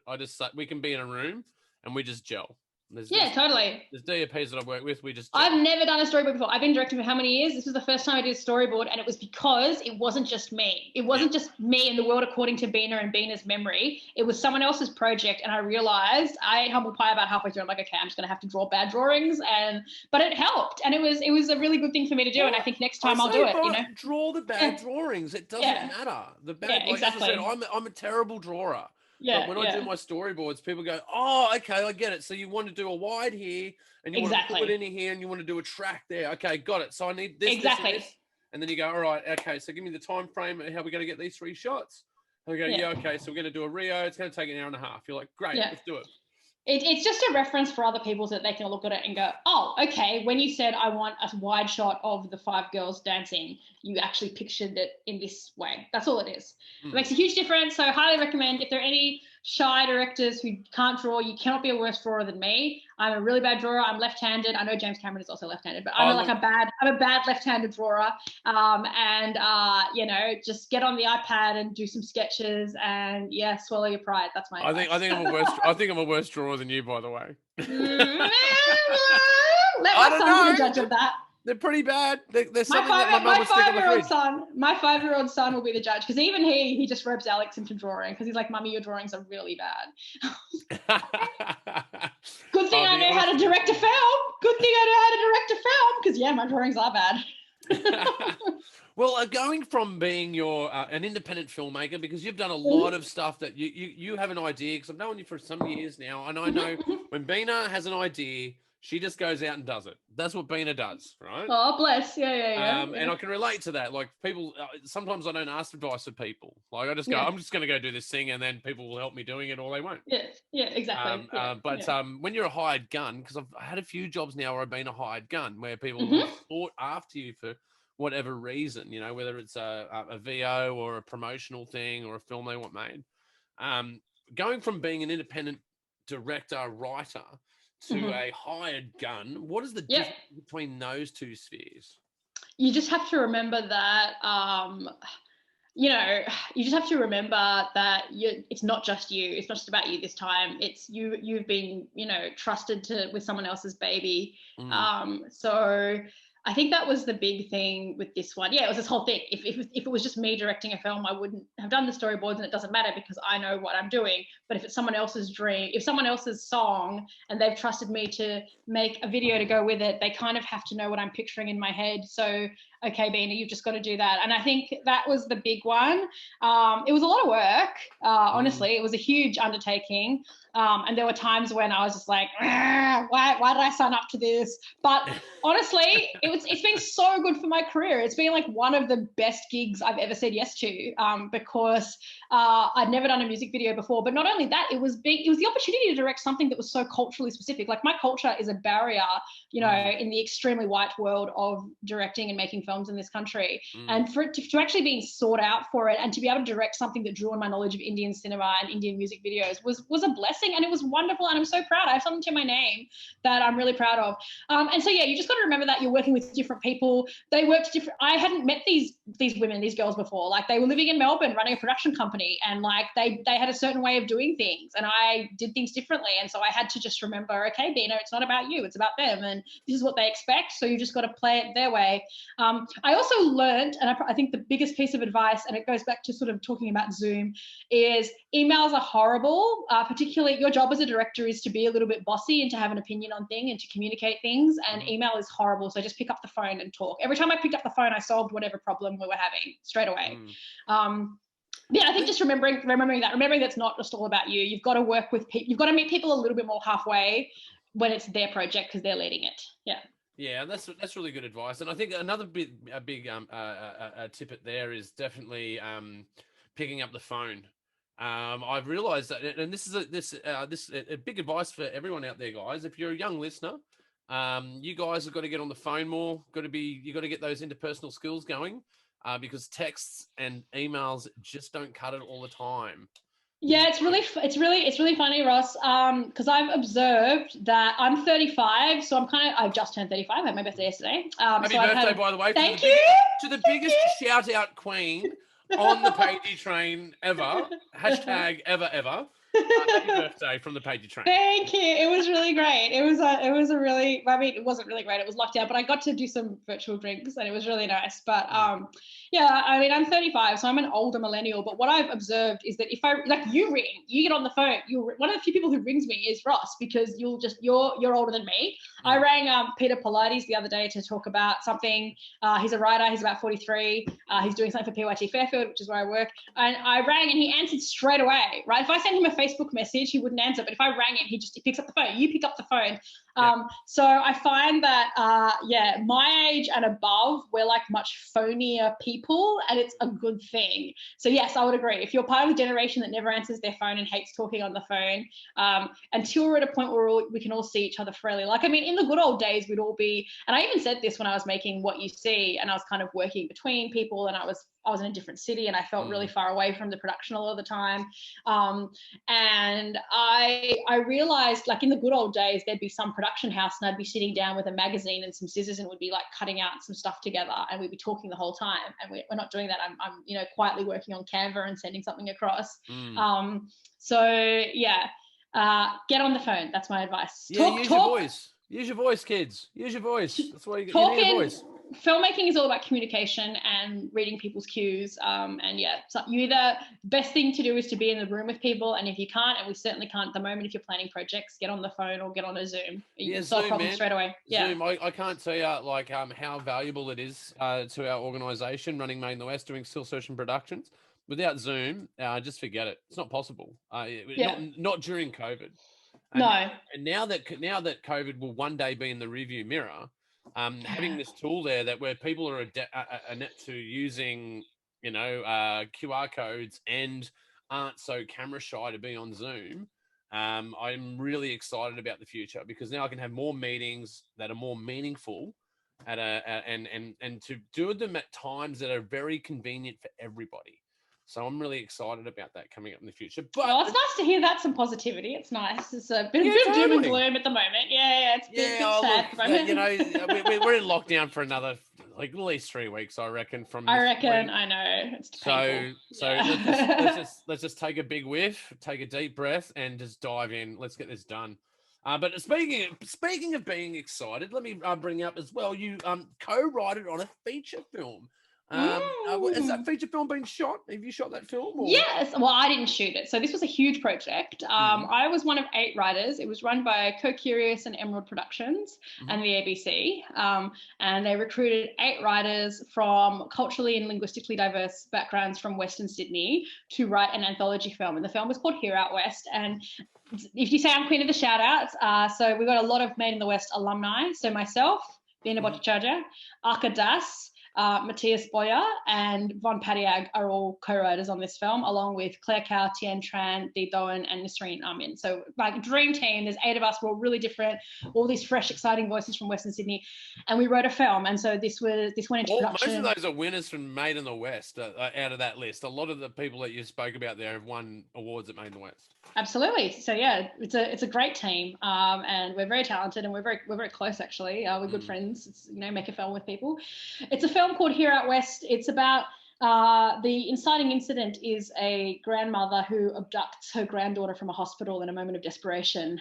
We can be in a room and we just gel. Totally. There's DOPs that I work with. We just. I've never done a storyboard before. I've been directing for how many years? This was the first time I did a storyboard, and it was because it wasn't just me. It wasn't just me in the world according to Bina and Bina's memory. It was someone else's project, and I realized I ate humble pie about halfway through. I'm like, okay, I'm just going to have to draw bad drawings, but it helped, and it was a really good thing for me to do. And I think next time I'll do it. Draw the bad drawings. It doesn't matter. The bad. Exactly. As I said, I'm a terrible drawer. Yeah, but when I do my storyboards, people go, oh, okay, I get it. So you want to do a wide here, and you want to put it in here, and you want to do a track there. Okay, got it. So I need this, this, and this. And then you go, all right, okay, so give me the time frame of how we're going to get these 3 shots. And we go, okay, so we're going to do a Rio. It's going to take an hour and a half. You're like, great, let's do it. It's just a reference for other people so that they can look at it and go, oh, okay, when you said I want a wide shot of the 5 girls dancing, you actually pictured it in this way. That's all it is. It makes a huge difference. So I highly recommend, if there are any shy directors who can't draw, you cannot be a worse drawer than me. I'm a really bad drawer. I'm left-handed. I know James Cameron is also left-handed, but I'm a bad left-handed drawer. Just get on the iPad and do some sketches and swallow your pride. That's my advice. I think I'm a worse drawer than you, by the way. Let my son be the judge of that. They're pretty bad. There's something that my mum would stick on the fridge. My 5-year-old son will be the judge, because even he just ropes Alex into drawing, because he's like, Mummy, your drawings are really bad. Good thing I know how to direct a film. Because my drawings are bad. Well, going from being an independent filmmaker, because you've done a lot of stuff that you have an idea, because I've known you for some years now, and I know when Bina has an idea, She just goes out and does it. That's what Bina does, right? Oh, bless. Yeah. And I can relate to that. Like people, sometimes I don't ask advice of people. Like I just go, Yeah. I'm just going to go do this thing, and then people will help me doing it, or they won't. Yeah, exactly. When you're a hired gun, because I've had a few jobs now where I've been a hired gun, where people Mhm. have sought after you for whatever reason, you know, whether it's a VO or a promotional thing or a film they want made. Going from being an independent director, writer to Mhm. a hired gun, what is the Yep. difference between those two spheres? You just have to remember that, you just have to remember that it's not just you. It's not just about you this time. It's you. You've been, trusted with someone else's baby. So I think that was the big thing with this one. Yeah, it was this whole thing. If it was just me directing a film, I wouldn't have done the storyboards, and it doesn't matter because I know what I'm doing. But if it's someone else's dream, if someone else's song, and they've trusted me to make a video to go with it, they kind of have to know what I'm picturing in my head. So, okay, Bina, you've just got to do that. And I think that was the big one. It was a lot of work. Honestly, it was a huge undertaking. And there were times when I was just like, why did I sign up to this? But honestly, it's been so good for my career. It's been like one of the best gigs I've ever said yes to, because I'd never done a music video before. But not only that, it was the opportunity to direct something that was so culturally specific. Like my culture is a barrier, in the extremely white world of directing and making films in this country. And for it to actually be sought out for it, and to be able to direct something that drew on my knowledge of Indian cinema and Indian music videos was a blessing, and it was wonderful. And I'm so proud. I have something to my name that I'm really proud of. And so, yeah, you just got to remember that you're working with different people. They worked different. I hadn't met these women, these girls before. Like they were living in Melbourne, running a production company, and like they had a certain way of doing things, and I did things differently. And so I had to just remember, okay, Bina, it's not about you, it's about them, and this is what they expect. So you just got to play it their way. I also learned, and I think the biggest piece of advice, and it goes back to sort of talking about Zoom, is emails are horrible. Particularly, your job as a director is to be a little bit bossy and to have an opinion on things and to communicate things. And email is horrible. So just pick up the phone and talk. Every time I picked up the phone, I solved whatever problem we were having straight away. Yeah, I think just remembering that's not just all about you. You've got to work with people. You've got to meet people a little bit more halfway when it's their project because they're leading it. Yeah. Yeah, that's really good advice. And I think another big tip there is definitely picking up the phone. I've realised that, and this is a big advice for everyone out there, guys. If you're a young listener, you guys have got to get on the phone more. You got to get those interpersonal skills going, because texts and emails just don't cut it all the time. Yeah, it's really funny, Ross, because I've observed that I'm 35, so I've just turned 35. I had my birthday yesterday. Happy birthday, by the way. Thank you. To the biggest shout out queen on the Pagey train ever. Hashtag ever. Happy birthday from the Pagey train. Thank you. It was really great. It wasn't really great. It was locked down, but I got to do some virtual drinks and it was really nice. But yeah, I mean, I'm 35, so I'm an older millennial. But what I've observed is that if you ring, you get on the phone. One of the few people who rings me is Ross, because you're older than me. I rang Peter Pilates the other day to talk about something. He's a writer. He's about 43. He's doing something for PYT Fairfield, which is where I work. And I rang and he answered straight away. Right? If I sent him a Facebook message, he wouldn't answer. But if I rang him, he picks up the phone. You pick up the phone. So I find that, my age and above, we're like much phonier people, and it's a good thing. So yes, I would agree. If you're part of the generation that never answers their phone and hates talking on the phone, until we're at a point where we can all see each other freely. Like, I mean, in the good old days, we'd all be, and I even said this when I was making What You See, and I was kind of working between people, and I was in a different city, and I felt really far away from the production a lot of the time. And I realized, like, in the good old days, there'd be some production house and I'd be sitting down with a magazine and some scissors and would be like cutting out some stuff together, and we'd be talking the whole time. And we're not doing that. I'm quietly working on Canva and sending something across. So yeah, get on the phone. That's my advice. Yeah, use your voice. Use your voice, kids. Use your voice. That's why you need a voice. Filmmaking is all about communication and reading people's cues. And yeah, so best thing to do is to be in the room with people. And if you can't, and we certainly can't at the moment, if you're planning projects, get on the phone or get on a Zoom. You can solve problems straight away. Yeah. Zoom, I can't tell you how valuable it is to our organisation, running Made in the West, doing still search and productions. Without Zoom, just forget it. It's not possible. Not during COVID. And, No. and now that COVID will one day be in the rearview mirror, having this tool there where people are adept to using, QR codes and aren't so camera shy to be on Zoom. I'm really excited about the future because now I can have more meetings that are more meaningful and to do them at times that are very convenient for everybody. So I'm really excited about that coming up in the future. But well, it's nice to hear that, some positivity. It's nice. It's a bit of doom and gloom at the moment. Yeah, it's a bit sad at the moment. We're in lockdown for another at least 3 weeks, I reckon. I know. It's painful. Let's just take a big whiff, take a deep breath, and just dive in. Let's get this done. But speaking of being excited, let me bring up as well. You co-wrote on a feature film. Has that feature film been shot? Have you shot that film? Or? Yes. Well, I didn't shoot it. So this was a huge project. I was one of 8 writers. It was run by Co-Curious and Emerald Productions and the ABC. And they recruited 8 writers from culturally and linguistically diverse backgrounds from Western Sydney to write an anthology film. And the film was called Here Out West. And if you say I'm queen of the shout outs, so we got a lot of Made in the West alumni. So myself, Bina Bhattacharya, Arka Das, Matthias Boyer and Von Padiag are all co-writers on this film, along with Claire Cow, Tien Tran, Dee Doan, and Nasreen Amin. So, dream team. There's 8 of us. We're all really different. All these fresh, exciting voices from Western Sydney, and we wrote a film. And so this went into production. Most of those are winners from Made in the West. Out of that list, a lot of the people that you spoke about there have won awards at Made in the West. Absolutely. So yeah, it's a great team, and we're very talented, and we're very close actually. We're good friends. It's, make a film with people. It's a film called Here Out West. It's about the Inciting Incident is a grandmother who abducts her granddaughter from a hospital in a moment of desperation.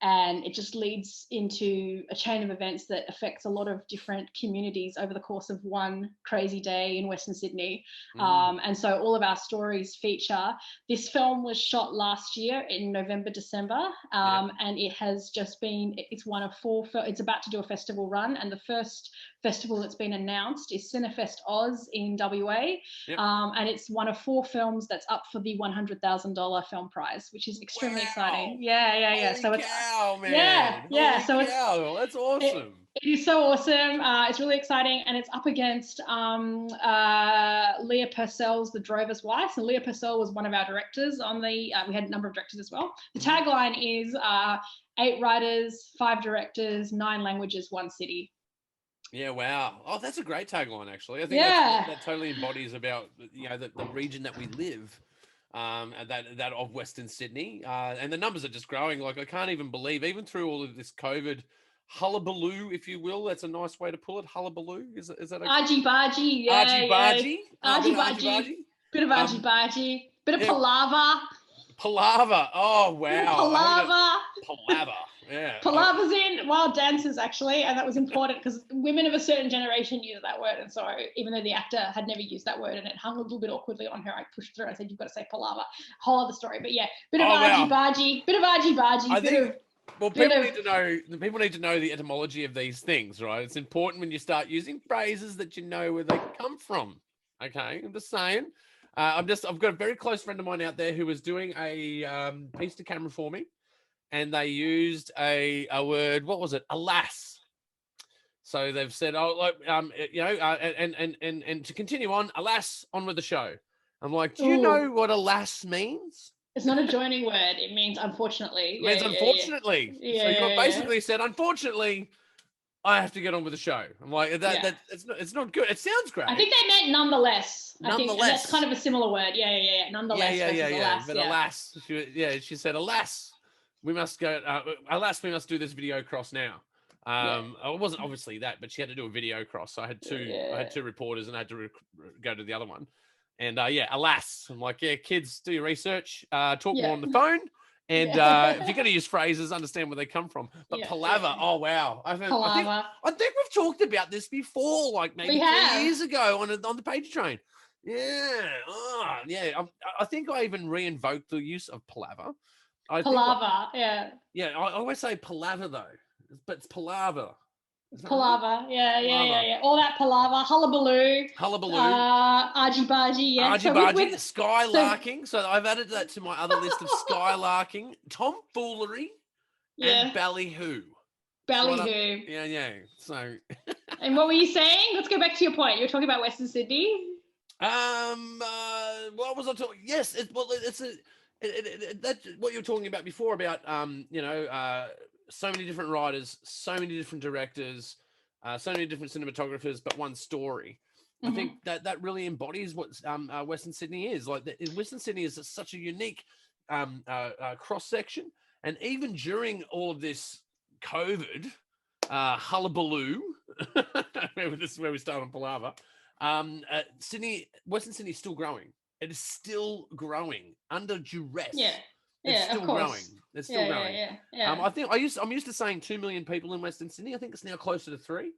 And it just leads into a chain of events that affects a lot of different communities over the course of one crazy day in Western Sydney. And so all of our stories feature. This film was shot last year in November, December, and it has just been, it's one of 4, it's about to do a festival run, and the first festival that's been announced is Cinefest Oz in WA, and it's one of 4 films that's up for the $100,000 film prize, which is extremely exciting. Yeah. Holy so it's cow, man. yeah. So that's awesome. It is so awesome. It's really exciting, and it's up against Leah Purcell's The Drover's Wife. And Leah Purcell was one of our directors on the. We had a number of directors as well. The tagline is 8 writers, 5 directors, 9 languages, 1 city. Yeah, wow. Oh, that's a great tagline, actually. I think that totally embodies about the region that we live, that of Western Sydney, and the numbers are just growing. Like, I can't even believe, even through all of this COVID hullabaloo, if you will. That's a nice way to pull it. Hullabaloo, is that? Argy-bargy, Argy-bargy, argy-bargy, bit of argy-bargy, bit of palaver. Palaver. Oh wow. Palaver. Yeah. Palaver's in Wild Dancers, actually, and that was important because women of a certain generation use that word. And so even though the actor had never used that word and it hung a little bit awkwardly on her, I pushed through. I said, you've got to say palaver. Whole other story. But yeah, bit of argy-bargy, bit of argy-bargy. People need to know the etymology of these things, right? It's important when you start using phrases that you know where they come from. Okay, I'm just saying. I've got a very close friend of mine out there who was doing a piece to camera for me, and they used a word. What was it? Alas. So they've said, and to continue on, alas, on with the show. I'm like, do you know what alas means? It's not a joining word. It means unfortunately. It means unfortunately. Yeah. So you basically said, unfortunately, I have to get on with the show. I'm like, it's not good. It sounds great. I think they meant nonetheless. I think that's kind of a similar word. Yeah. Nonetheless. Alas, but alas, she said, alas, we must go. Alas, we must do this video cross now. It wasn't obviously that, but she had to do a video cross. So I had two reporters, and I had to go to the other one. And alas, I'm like, kids, do your research, talk more on the phone. And if you're going to use phrases, understand where they come from. But palaver, oh, wow. I think we've talked about this before, like maybe 3 years ago on the Pagey train. Yeah. Oh, yeah. I think I even re-invoked the use of palaver. Palaver, yeah. Yeah, I always say palaver, though. But it's palaver. Is that right? Palaver, yeah. Palaver. All that palaver, hullabaloo, Hullabaloo. argy bargy, yeah. Argy So bargy, so skylarking. So I've added that to my other list of skylarking, tomfoolery, and yeah, ballyhoo. ballyhoo. Yeah. So, And what were you saying? Let's go back to your point. You were talking about Western Sydney. what was I talking? Yes, that's what you were talking about before about so many different writers, so many different directors, so many different cinematographers, but one story. I think that really embodies what Western Sydney is. Like Western Sydney is such a unique cross section, and even during all of this COVID hullabaloo, where we start on palaver, Western Sydney is still growing. It is still growing under duress. Yeah. It's Yeah, still of course. growing. It's still growing. Yeah. I'm used to saying 2 million people in Western Sydney. I think it's now closer to 3.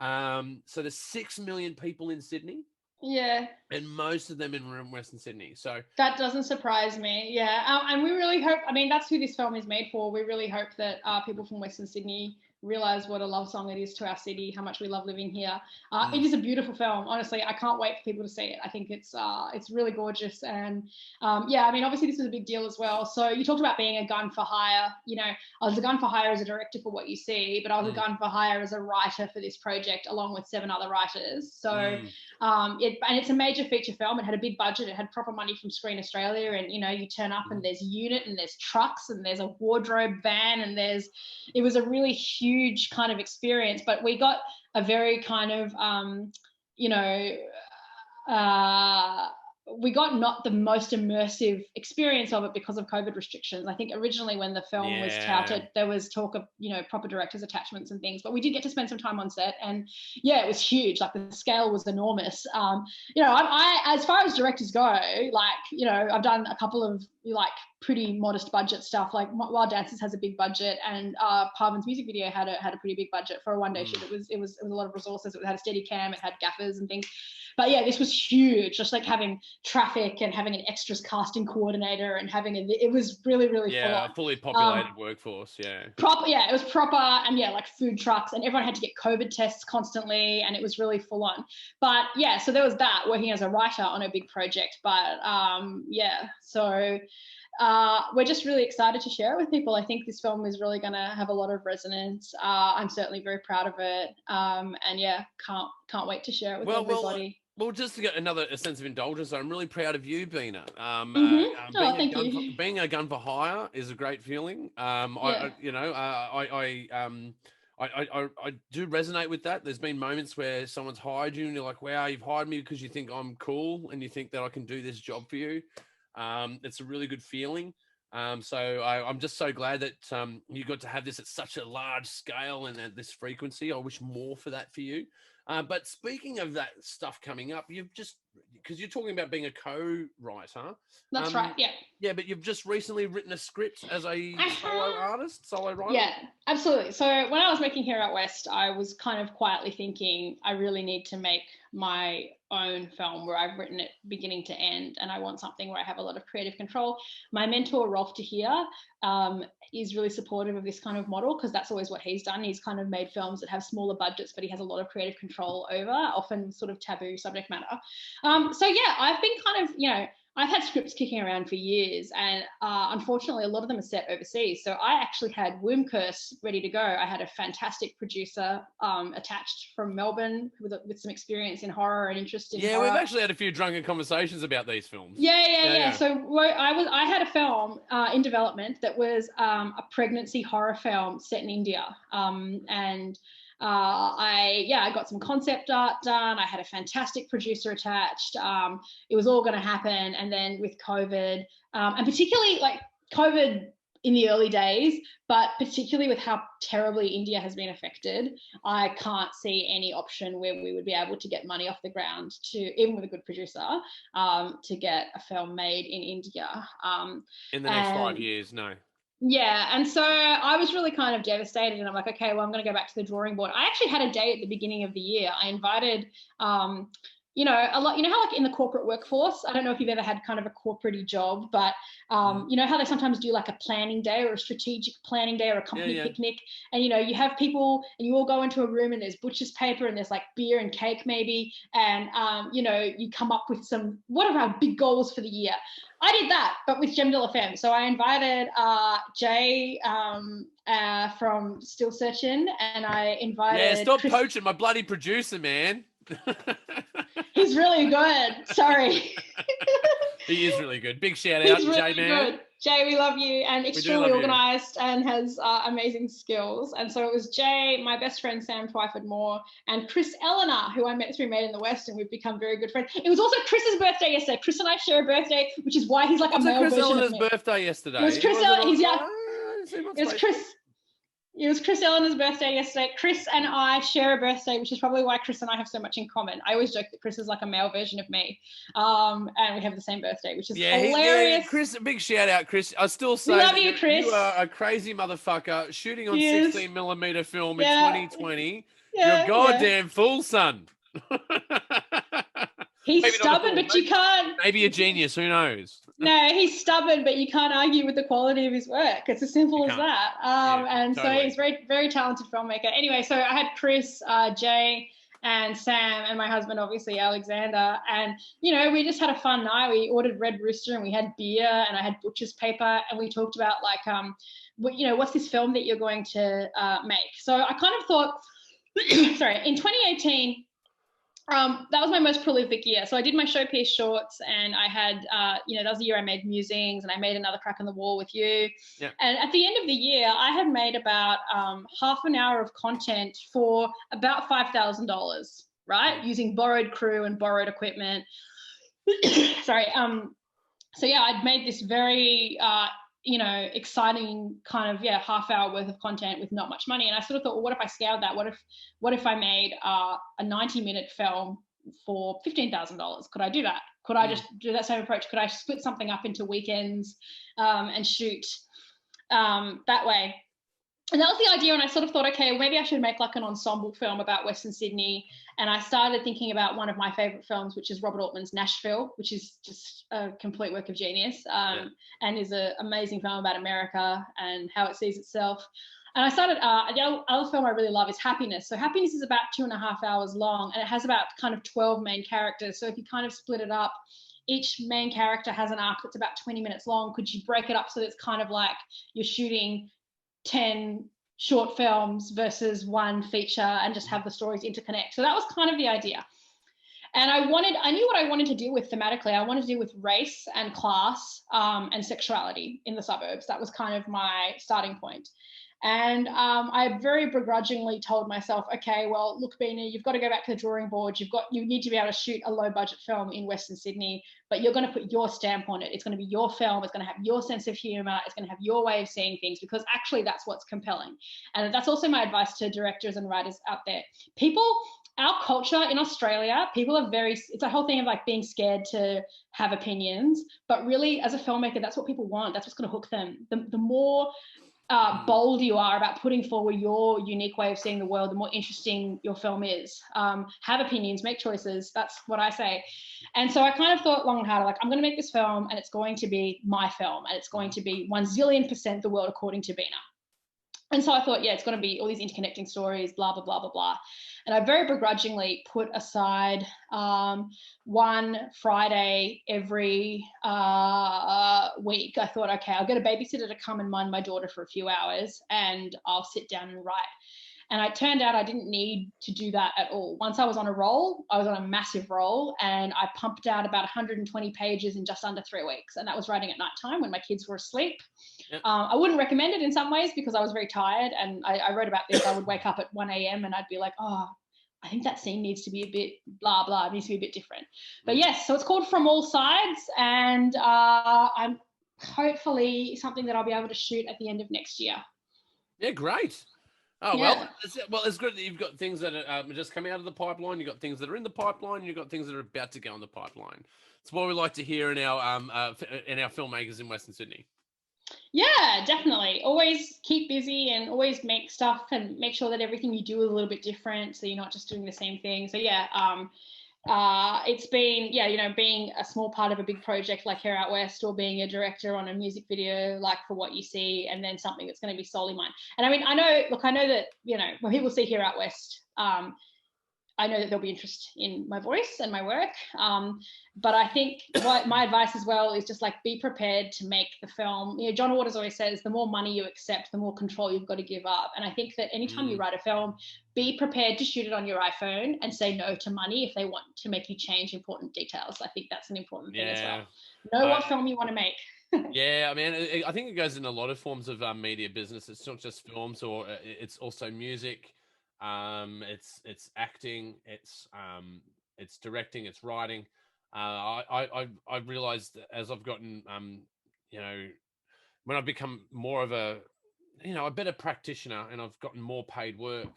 So there's 6 million people in Sydney. Yeah. And most of them in Western Sydney. So that doesn't surprise me. Yeah. And we really hope, I mean, that's who this film is made for. We really hope that people from Western Sydney realize what a love song it is to our city, how much we love living here. It is a beautiful film. Honestly, I can't wait for people to see it. I think it's really gorgeous. And yeah, I mean, obviously this was a big deal as well. So you talked about being a gun for hire. You know, I was a gun for hire as a director for What You See, but I was a gun for hire as a writer for this project, along with 7 other writers. So it's a major feature film. It had a big budget. It had proper money from Screen Australia. And, you know, you turn up and there's unit and there's trucks and there's a wardrobe van and it was a really huge kind of experience. But we got a very kind of, we got not the most immersive experience of it because of COVID restrictions. I think originally when the film was touted, there was talk of, you know, proper director's attachments and things, but we did get to spend some time on set, and yeah, it was huge. Like the scale was enormous. You know, I as far as directors go, like, you know, I've done a couple of like pretty modest budget stuff. Like Wild Dances has a big budget, and Parvin's music video had a pretty big budget for a one-day shoot. It was a lot of resources. It had a steady cam, it had gaffers and things. But yeah, this was huge. Just like having traffic and having an extras casting coordinator and having it was really full on. Yeah, a fully populated workforce. Yeah. Proper. Yeah, it was proper, and yeah, like food trucks, and everyone had to get COVID tests constantly, and it was really full on. But yeah, so there was that, working as a writer on a big project. But yeah, so we're just really excited to share it with people. I think this film is really going to have a lot of resonance. I'm certainly very proud of it, and yeah, can't wait to share it with everybody. Well, just to get a sense of indulgence, I'm really proud of you, Bina. Being a gun for hire is a great feeling. I do resonate with that. There's been moments where someone's hired you and you're like, wow, you've hired me because you think I'm cool and you think that I can do this job for you. It's a really good feeling. So I'm just so glad that you got to have this at such a large scale and at this frequency. I wish more for that for you. But speaking of that stuff coming up, because you're talking about being a co-writer. That's right, yeah. Yeah, but you've just recently written a script as a solo writer? Yeah, absolutely. So when I was making Here Out West, I was kind of quietly thinking, I really need to make my own film where I've written it beginning to end, and I want something where I have a lot of creative control. My mentor, Rolf de Heer, is really supportive of this kind of model, because that's always what he's done. He's kind of made films that have smaller budgets, but he has a lot of creative control over, often sort of taboo subject matter. So yeah, I've been kind of, you know, I've had scripts kicking around for years, and unfortunately, a lot of them are set overseas. So I actually had Womb Curse ready to go. I had a fantastic producer attached from Melbourne with some experience in horror and interest in horror. We've actually had a few drunken conversations about these films. Yeah. So I had a film in development that was a pregnancy horror film set in India, and I got some concept art done. I had a fantastic producer attached. It was all going to happen. And then with COVID, and particularly like COVID in the early days, but particularly with how terribly India has been affected, I can't see any option where we would be able to get money off the ground even with a good producer, to get a film made in India. In the next 5 years, no. Yeah, and so I was really kind of devastated, and I'm like, okay, well, I'm going to go back to the drawing board. I actually had a date at the beginning of the year. I invited you know, a lot, you know how like in the corporate workforce, I don't know if you've ever had kind of a corporate job, but you know how they sometimes do like a planning day or a strategic planning day or a company picnic, and you know, you have people and you all go into a room and there's butcher's paper and there's like beer and cake maybe, and you know, you come up with what are our big goals for the year. I did that, but with Gem de la Femme. So I invited Jay from Still Searching, and I invited stop poaching my bloody producer, man. He's really good. Sorry. He is really good. Big shout out, really Jay, man. Good. Jay, we love you, and extremely organized and has amazing skills. And so it was Jay, my best friend Sam Twyford Moore, and Chris Eleanor, who I met through Made in the West, and we've become very good friends. It was also Chris's birthday yesterday. Chris and I share a birthday, which is why he's like a male Chris version Eleanor's of me. birthday yesterday. It was Chris Eleanor. He's young. It was Chris Eleanor's birthday yesterday. Chris and I share a birthday, which is probably why Chris and I have so much in common. I always joke that Chris is like a male version of me, and we have the same birthday, which is hilarious. Chris, a big shout out, Chris. I still say, love you, Chris. You are a crazy motherfucker shooting on 16mm film in 2020. You're a goddamn fool, son. He's stubborn, but you can't. Maybe a genius. Who knows? No, he's stubborn, but you can't argue with the quality of his work. It's as simple as that. And totally. So he's very, very talented filmmaker. Anyway, so I had Chris, Jay, and Sam, and my husband, obviously, Alexander. And, you know, we just had a fun night. We ordered Red Rooster and we had beer and I had butcher's paper, and we talked about like, you know, what's this film that you're going to make? So I kind of thought, sorry, in 2018, that was my most prolific year. So I did my showpiece shorts, and I had, you know, that was the year I made Musings, and I made Another Crack on the Wall with you. Yeah. And at the end of the year, I had made about half an hour of content for about $5,000, right? Using borrowed crew and borrowed equipment. Sorry. So yeah, I'd made this very, you know, exciting kind of, half hour worth of content with not much money. And I sort of thought, well, what if I scaled that? What if I made a 90-minute film for $15,000? Could I do that? Could I just do that same approach? Could I split something up into weekends and shoot that way? And that was the idea. And I sort of thought, okay, well, maybe I should make like an ensemble film about Western Sydney. And I started thinking about one of my favorite films, which is Robert Altman's Nashville, which is just a complete work of genius, and is an amazing film about America and how it sees itself. And I started, the other film I really love is Happiness. So Happiness is about 2.5 hours long, and it has about kind of 12 main characters. So if you kind of split it up, each main character has an arc that's about 20 minutes long. Could you break it up so that it's kind of like you're shooting 10 short films versus one feature and just have the stories interconnect? So that was kind of the idea. And I knew what I wanted to do with thematically. I wanted to do with race and class and sexuality in the suburbs. That was kind of my starting point. And I very begrudgingly told myself, okay, well, look, Bina, you've got to go back to the drawing board. You need to be able to shoot a low budget film in Western Sydney, but you're going to put your stamp on it. It's going to be your film. It's going to have your sense of humor. It's going to have your way of seeing things, because actually that's what's compelling. And that's also my advice to directors and writers out there. Our culture in Australia, people are it's a whole thing of like being scared to have opinions, but really as a filmmaker, that's what people want. That's what's going to hook them. The more bold you are about putting forward your unique way of seeing the world, the more interesting your film is. Have opinions, make choices. That's what I say. And so I kind of thought long and hard, like, I'm going to make this film and it's going to be my film and it's going to be 1,000,000,000% the world according to Bina. And so I thought, it's going to be all these interconnecting stories, blah, blah, blah, blah, blah. And I very begrudgingly put aside one Friday every week. I thought, okay, I'll get a babysitter to come and mind my daughter for a few hours and I'll sit down and write. And it turned out I didn't need to do that at all. Once I was on a roll, I was on a massive roll, and I pumped out about 120 pages in just under 3 weeks. And that was writing at nighttime when my kids were asleep. Yep. I wouldn't recommend it in some ways because I was very tired. And I wrote about this. I would wake up at 1 a.m. and I'd be like, oh, I think that scene needs to be a bit blah, blah. It needs to be a bit different. But yes, so it's called From All Sides. And I'm hopefully something that I'll be able to shoot at the end of next year. Yeah, great. Oh, yeah. Well, it's good that you've got things that are just coming out of the pipeline. You've got things that are in the pipeline. You've got things that are about to go in the pipeline. It's what we like to hear in our filmmakers in Western Sydney. Yeah, definitely. Always keep busy and always make stuff and make sure that everything you do is a little bit different, so you're not just doing the same thing. So yeah, it's been, yeah, you know, being a small part of a big project like Here Out West, or being a director on a music video like For What You See, and then something that's going to be solely mine. And I mean, I know that, you know, when people see Here Out West, I know that there'll be interest in my voice and my work. But I think what my advice as well is just like, be prepared to make the film. You know, John Waters always says, the more money you accept, the more control you've got to give up. And I think that anytime you write a film, be prepared to shoot it on your iPhone and say no to money if they want to make you change important details. I think that's an important thing as well. Know what film you want to make. Yeah, I mean, I think it goes in a lot of forms of media business. It's not just films, or it's also music. It's acting, it's directing, it's writing. I've realized as I've gotten, you know, when I've become more of a, you know, a better practitioner, and I've gotten more paid work,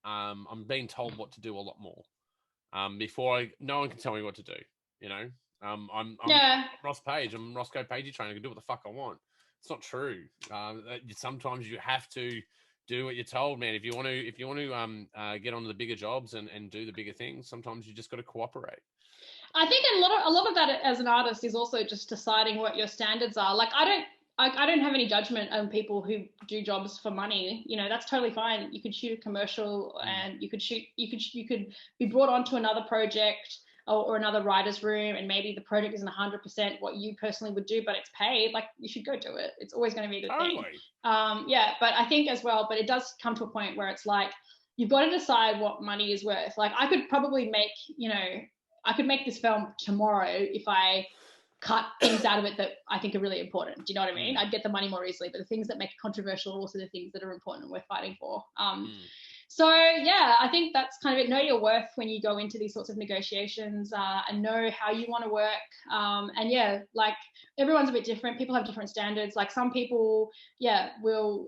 I'm being told what to do a lot more. Before no one can tell me what to do, you know. I'm Ross Page. I'm Roscoe Pagey trainer. I can do what the fuck I want. It's not true. Sometimes you have to do what you're told, man. If you want to get on to the bigger jobs and do the bigger things, sometimes you just got to cooperate. I think a lot of that as an artist is also just deciding what your standards are. Like, I don't have any judgment on people who do jobs for money. You know, that's totally fine. You could shoot a commercial, and you could be brought onto another project or another writer's room, and maybe the project isn't 100% what you personally would do, but it's paid. Like, you should go do it. It's always going to be a good thing. Yeah, but I think as well, but it does come to a point where it's like, you've got to decide what money is worth. Like, I could probably make, you know, I could make this film tomorrow if I cut things out of it that I think are really important. Do you know what I mean? I'd get the money more easily, but the things that make it controversial are also the things that are important and worth fighting for. So yeah, I think that's kind of it. Know your worth when you go into these sorts of negotiations, and know how you want to work. And yeah, like, everyone's a bit different. People have different standards. Like, some people, will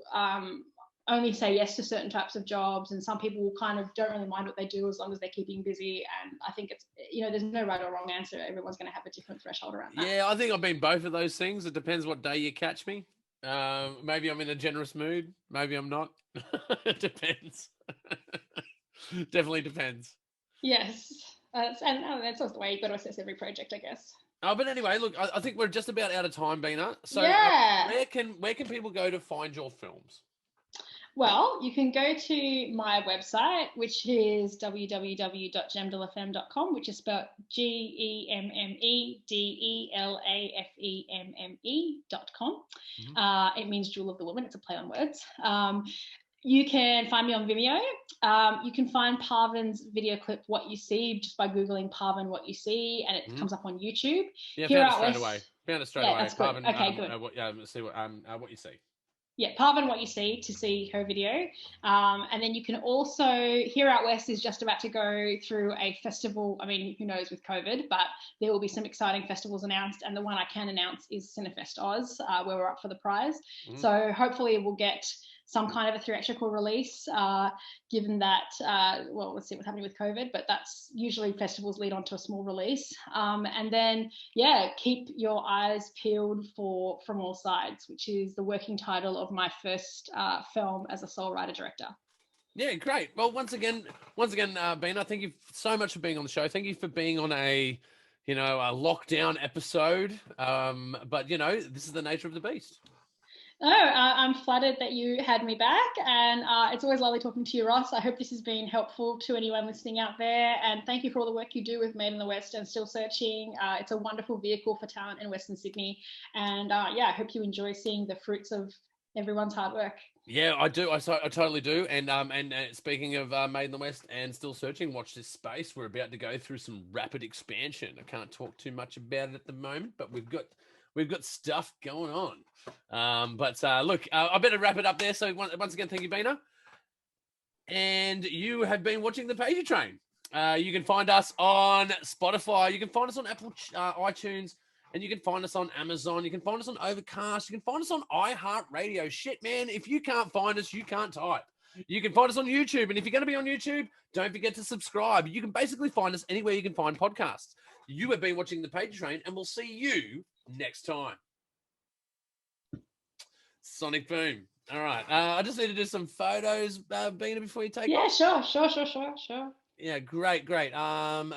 only say yes to certain types of jobs, and some people kind of don't really mind what they do as long as they're keeping busy. And I think it's, you know, there's no right or wrong answer. Everyone's going to have a different threshold around that. Yeah, I think I've been both of those things. It depends what day you catch me. Maybe I'm in a generous mood, maybe I'm not. It depends. Definitely depends. Yes, and that's also the way you've got to assess every project, I guess. Oh, but anyway, look, I think we're just about out of time, Bina. So where can people go to find your films? Well, you can go to my website, which is www.gemdelafemme.com, which is spelled GEMMEDELAFEMME.com. It means Jewel of the Woman. It's a play on words. You can find me on Vimeo. You can find Parvin's video clip, What You See, just by Googling Parvin What You See, and it comes up on YouTube. Yeah, found it straight away. That's good. Parvin, okay, good. See what you see. Yeah, Parvin What You See, to see her video. And then you can also, Here Out West is just about to go through a festival. I mean, who knows with COVID, but there will be some exciting festivals announced. And the one I can announce is Cinefest Oz, where we're up for the prize. So hopefully we'll get some kind of a theatrical release, given that, well, let's see what's happening with COVID, but that's usually festivals lead on to a small release. And then, yeah, keep your eyes peeled for From All Sides, which is the working title of my first film as a sole writer-director. Yeah, great. Well, once again, Bina, thank you so much for being on the show. Thank you for being on a lockdown episode. But, you know, this is the nature of the beast. No, I'm flattered that you had me back, and it's always lovely talking to you, Ross. I hope this has been helpful to anyone listening out there, and thank you for all the work you do with Made in the West and Still Searching. It's a wonderful vehicle for talent in Western Sydney, and I hope you enjoy seeing the fruits of everyone's hard work. Yeah, I do. I totally do. And speaking of Made in the West and Still Searching, watch this space. We're about to go through some rapid expansion. I can't talk too much about it at the moment, but we've got stuff going on. But look, I better wrap it up there. So once again, thank you, Bina. And you have been watching The Pagey Train. You can find us on Spotify. You can find us on Apple iTunes. And you can find us on Amazon. You can find us on Overcast. You can find us on iHeartRadio. Shit, man, if you can't find us, you can't type. You can find us on YouTube. And if you're going to be on YouTube, don't forget to subscribe. You can basically find us anywhere you can find podcasts. You have been watching The Pagey Train, and we'll see you next time. Sonic boom. All right. I just need to do some photos, Bina, before you take off. Yeah, sure. Yeah, great.